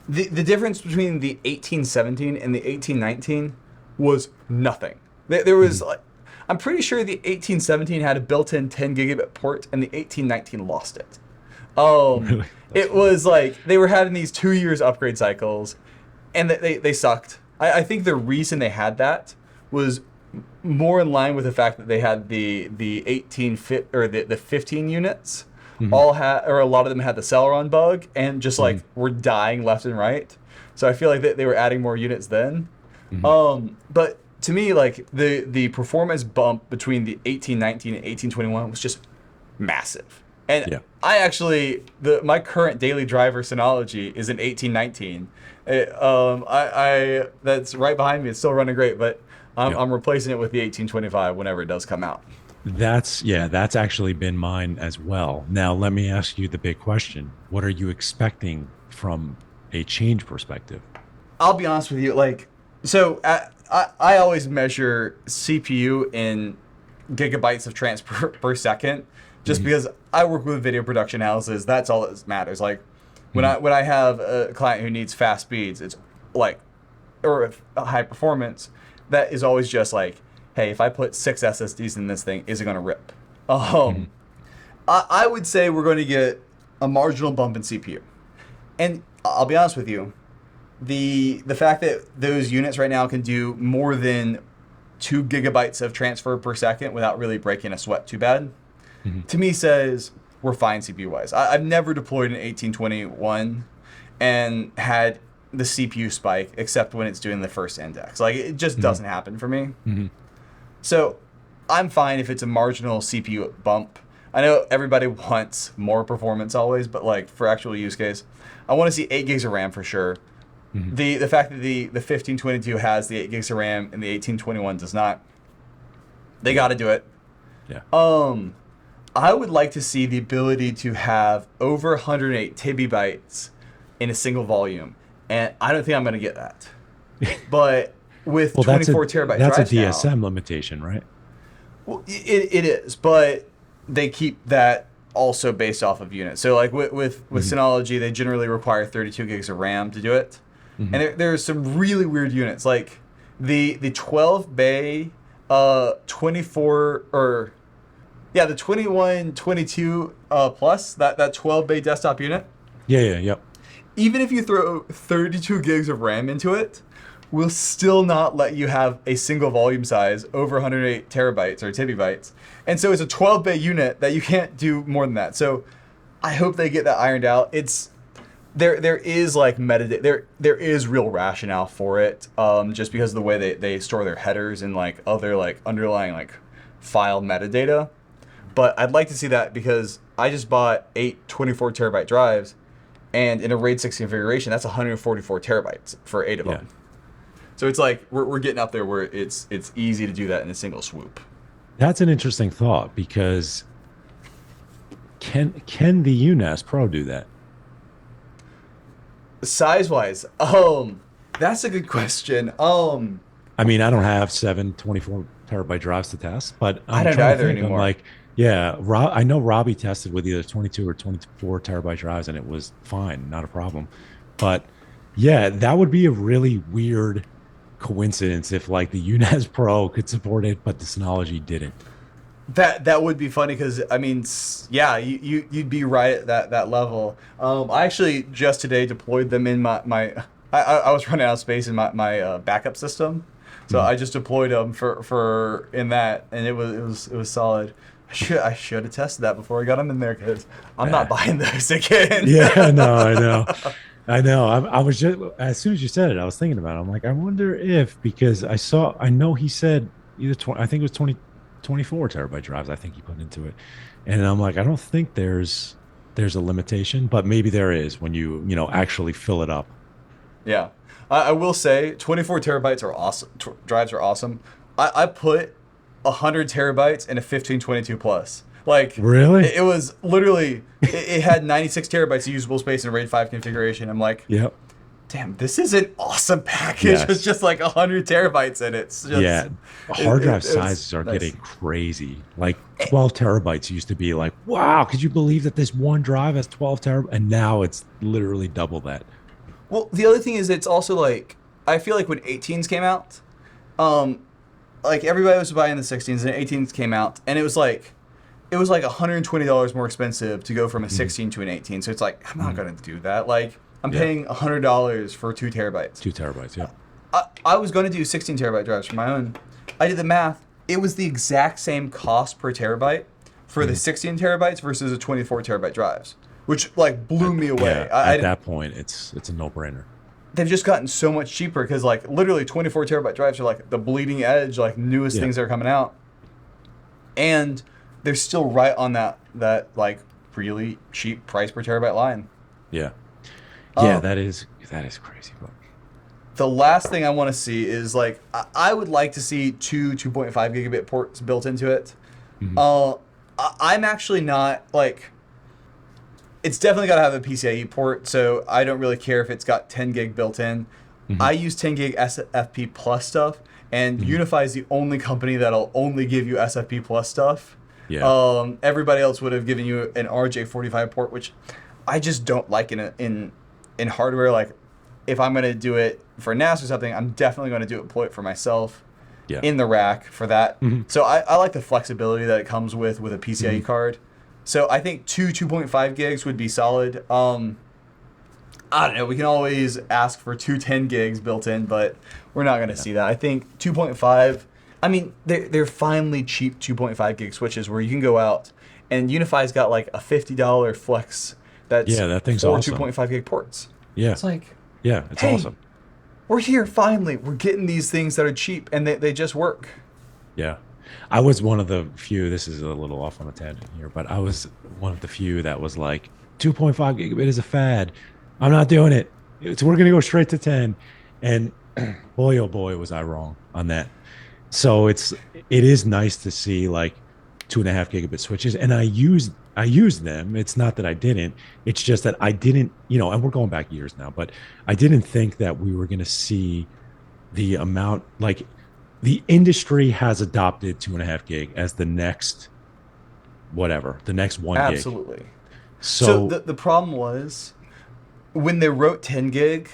the difference between the 1817 and the 1819 was nothing. There was Mhm. like, I'm pretty sure the 1817 had a built-in 10 gigabit port, and the 1819 lost it. Really? That's It funny. was like they were having these 2 years upgrade cycles, and they sucked. I think the reason they had that was more in line with the fact that they had the 18 fit or the 15 units Hmm. all had, or a lot of them had the Celeron bug, and just Hmm. like were dying left and right. So I feel like they were adding more units then. Hmm. But to me, like the performance bump between the 1819 and 1821 was just massive. And Yeah. I actually, my current daily driver Synology is an 1819. I that's right behind me. It's still running great, but I'm, Yeah. I'm replacing it with the 1825 whenever it does come out. That's actually been mine as well. Now, let me ask you the big question. What are you expecting from a change perspective? I'll be honest with you, like, so I always measure CPU in gigabytes of transfer per second, just Hmm. because I work with video production houses. That's all that matters. Like, Hmm. when I have a client who needs fast speeds, it's like, or a high performance, that is always just like, hey, if I put 6 SSDs in this thing, is it gonna rip? Hmm. Um, I would say we're going to get a marginal bump in CPU, and I'll be honest with you, the fact that those units right now can do more than 2 gigabytes of transfer per second without really breaking a sweat too bad, Hmm. to me says we're fine CPU wise. I've never deployed an 1821 and had the CPU spike except when it's doing the first index. Like, it just Hmm. doesn't happen for me. Hmm. So I'm fine if it's a marginal CPU bump. I know everybody wants more performance always, but like for actual use case, I want to see 8 gigs of RAM for sure. Hmm. The fact that the 1522 has the 8 gigs of RAM and the 1821 does not, they Yeah. got to do it. Yeah. Um, I would like to see the ability to have over 108 TB in a single volume, and I don't think I'm going to get that. But with Well, 24 terabyte that's a drives now, DSM limitation, right? well, it is, but they keep that also based off of units. So like with Hmm. Synology, they generally require 32 gigs of RAM to do it, Hmm. and there's some really weird units like the 12 bay 24 or yeah, the 2122 plus that 12 bay desktop unit. Yeah. Yeah. Yep. Even if you throw 32 gigs of RAM into it, will still not let you have a single volume size over 108 terabytes or TB. And so it's a 12 bay unit that you can't do more than that. So I hope they get that ironed out. It's there is like metadata, there is real rationale for it, just because of the way they store their headers and like other like underlying like file metadata. But I'd like to see that because I just bought 8 24 terabyte drives, and in a RAID 6 configuration, that's 144 terabytes for 8 of Yeah. them. So it's like we're getting up there where it's easy to do that in a single swoop. That's an interesting thought because can the UNAS Pro do that? Size wise, that's a good question. I mean, I don't have 7 24 terabyte drives to test, but I I'm don't trying to either think. I'm anymore. like, yeah, I know Robbie tested with either 22 or 24 terabyte drives, and it was fine, not a problem. But yeah, that would be a really weird coincidence if like the UNAS Pro could support it, but the Synology didn't. That would be funny because I mean, yeah, you'd be right at that level. I actually just today deployed them in I was running out of space in my backup system, so Mhm. I just deployed them for in that, and it was solid. I should have tested that before I got them in there because I'm not Yeah, buying those again. yeah, no, I know. I know. I was just as soon as you said it, I was thinking about it. I'm like, I wonder if because I know he said either 20, I think it was 24 terabyte drives. I think he put into it, and I'm like, I don't think there's a limitation, but maybe there is when you actually fill it up. Yeah, I will say 24 terabytes are awesome. Drives are awesome. I put 100 terabytes in a 1522 plus. Like Really? it was literally it had 96 terabytes of usable space in a RAID 5 configuration. I'm like, Yep. damn, this is an awesome package with Yes. just like 100 terabytes in it. It's just Yeah. Hard drive it was sizes are nice. getting crazy. Like 12 terabytes used to be like, wow, could you believe that this one drive has 12 terabytes? And now it's literally double that. Well, the other thing is it's also like I feel like when 18s came out, um, like everybody was buying the 16s and 18s came out, and it was like $120 more expensive to go from a Mhm. 16 to an 18. So it's like I'm not Mhm. gonna do that. Like I'm Yeah. paying $100 for 2 terabytes. 2 terabytes. Yeah. I was gonna do 16 terabyte drives for my own. I did the math. It was the exact same cost per terabyte for the Mhm. 16 terabytes versus the 24 terabyte drives, which like blew me Yeah. away. At that point, it's a no brainer. They've just gotten so much cheaper because like literally 24 terabyte drives are like the bleeding edge, like newest Yeah. things that are coming out, and they're still right on that like really cheap price per terabyte line. Yeah. Yeah. Um, That is crazy. But the last thing I want to see is like I would like to see two 2.5 gigabit ports built into it. Mhm. Uh, I'm actually not like. It's definitely got to have a PCIe port, so I don't really care if it's got 10 gig built in. Mhm. I use 10 gig SFP plus stuff, and Mhm. Unifi is the only company that'll only give you SFP plus stuff. Yeah. Everybody else would have given you an RJ45 port, which I just don't like in hardware. Like, if I'm gonna do it for NAS or something, I'm definitely gonna deploy it for myself Yeah. in the rack for that. Mhm. So I like the flexibility that it comes with a PCIe Mhm. card. So I think 2.5 gigs would be solid. I don't know. We can always ask for 10 gigs built in, but we're not going to Yeah. see that. I think 2.5. I mean, they're finally cheap 2.5 gig switches where you can go out and Unifi's got like a $50 flex that's Yeah, that thing's for awesome. 2.5 gig ports. Yeah. It's like, Yeah, it's hey, awesome. we're here finally. We're getting these things that are cheap and they just work. Yeah. I was one of the few, this is a little off on a tangent here, but I was one of the few that was like 2.5 gigabit is a fad. I'm not doing it. We're going to go straight to 10. And boy, oh boy, was I wrong on that. So it is nice to see like 2.5 gigabit switches. And I used them. It's not that I didn't. It's just that I didn't, and we're going back years now, but I didn't think that we were going to see the amount like the industry has adopted 2.5 gig as the next whatever, the next 1 gig. Absolutely. So So the problem was when they wrote 10 gig,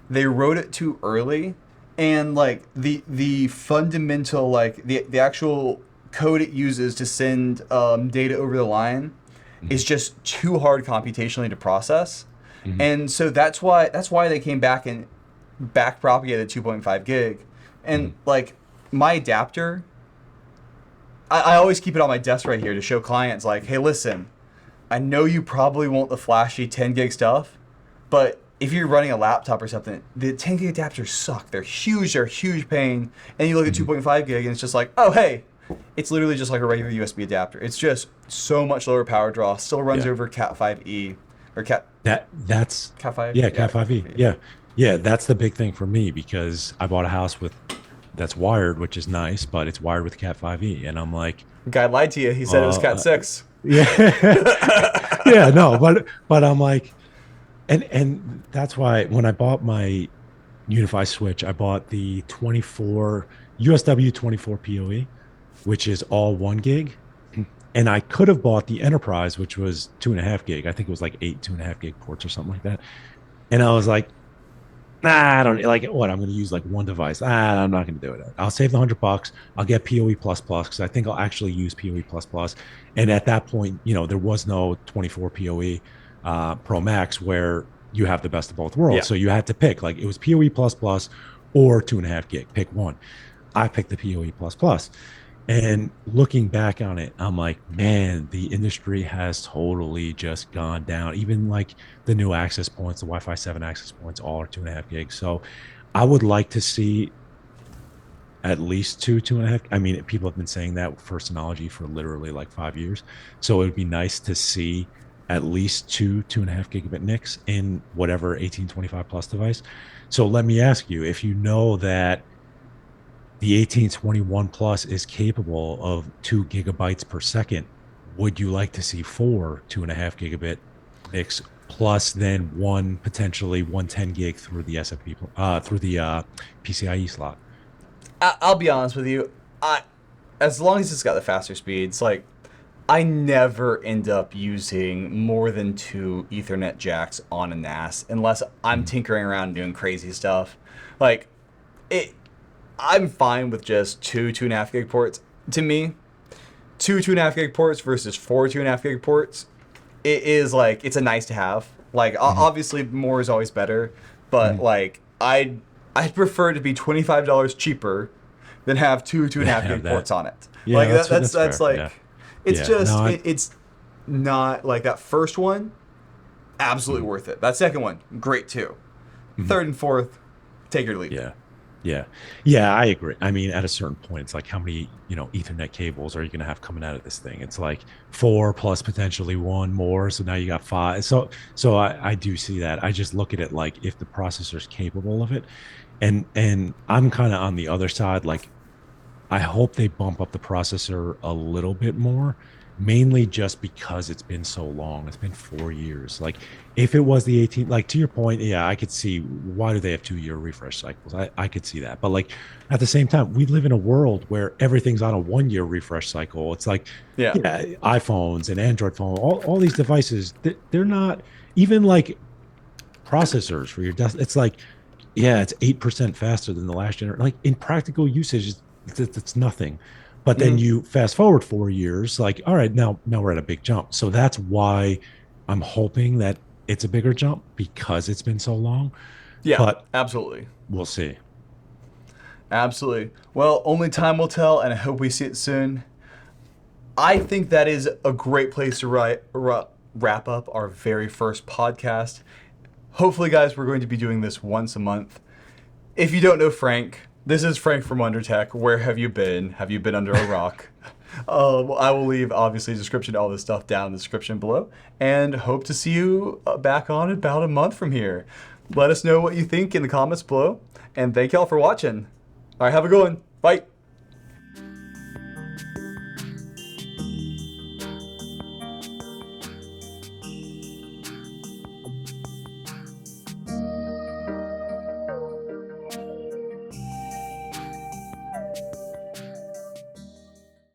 they wrote it too early, and like the fundamental like the actual code it uses to send data over the line mhm, is just too hard computationally to process, mhm, and so that's why they came back and back propagated 2.5 gig, and mhm. like my adapter. I always keep it on my desk right here to show clients like, hey, listen, I know you probably want the flashy 10 gig stuff, but if you're running a laptop or something, the 10 gig adapters suck. They're a huge pain. And you look at Mhm. 2.5 gig and it's just like, oh, hey, it's literally just like a regular USB adapter. It's just so much lower power draw, still runs Yeah. over Cat 5e or Cat That's Cat 5, yeah, yeah, Cat Cat 5e. 5e. Yeah. Yeah, that's the big thing for me because I bought a house with that's wired, which is nice, but it's wired with Cat 5e. And I'm like, Guy lied to you. He said it was Cat uh 6. yeah. Yeah, no, but I'm like, and that's why when I bought my Unifi switch, I bought the 24 USW 24 PoE, which is all 1 gig. And I could have bought the Enterprise, which was 2.5 gig. I think it was like 8 2.5 gig ports or something like that. And I was like, nah, I don't like what I'm going to use like one device. I'm not going to do it. I'll save the $100. I'll get PoE plus plus because I think I'll actually use PoE plus plus. And at that point, there was no 24 PoE Pro Max where you have the best of both worlds. Yeah. So you had to pick like it was PoE plus plus or 2.5 gig. Pick one. I picked the PoE plus plus. And looking back on it, I'm like, man, the industry has totally just gone down. Even like the new access points, the Wi-Fi 7 access points, all are 2.5 gigs. So I would like to see at least 2.5. I mean, people have been saying that for Synology for literally like 5 years. So it would be nice to see at least 2.5 gigabit NICs in whatever 1825 plus device. So let me ask you, if you know that the 1821 Plus is capable of 2 gigabytes per second, would you like to see four 2.5 gigabit NICs plus then one potentially 110 gig through the SFP through the PCIe slot? I'll be honest with you. As long as it's got the faster speeds, like I never end up using more than two Ethernet jacks on a NAS unless I'm Mhm. tinkering around and doing crazy stuff. Like it, I'm fine with just 2.5 gig ports. To me, 2.5 gig ports versus 4 2.5 gig ports, it is like it's a nice to have. Like Mhm. obviously more is always better, but Mhm. like I'd prefer to be $25 cheaper than have two and a half Have gig that. ports on it. Yeah, Like that's that's fair. Yeah. like it's Yeah. just No, it's not like that first one absolutely mhm. worth it. That second one great too. Mhm. Third and fourth take it or leave it. Yeah. Yeah. Yeah, I agree. I mean, at a certain point, it's like how many, Ethernet cables are you going to have coming out of this thing? It's like four plus potentially one more. So now you got five. So I do see that. I just look at it like if the processor's capable of it. And I'm kind of on the other side. Like I hope they bump up the processor a little bit more, mainly just because it's been so long. It's been 4 years. Like if it was the 18, like to your point, yeah, I could see why do they have 2 year refresh cycles? I could see that. But like at the same time, we live in a world where everything's on a 1 year refresh cycle. It's like, Yeah. yeah, iPhones and Android phone, all these devices, they're not even like processors for your desk. It's like, yeah, it's 8% faster than the last generation. Like in practical usage, it's nothing. But then Mhm. you fast forward 4 years, like, all right, now we're at a big jump. So that's why I'm hoping that it's a bigger jump because it's been so long. Yeah, But absolutely. we'll see. Absolutely. Well, only time will tell, and I hope we see it soon. I think that is a great place to wrap up our very first podcast. Hopefully, guys, we're going to be doing this once a month. If you don't know Frank, this is Frank from Undertech. Where have you been? Have you been under a rock? I will leave, obviously, description, all this stuff down in the description below. And hope to see you back on in about a month from here. Let us know what you think in the comments below. And thank y'all for watching. All right, have a good one. Bye.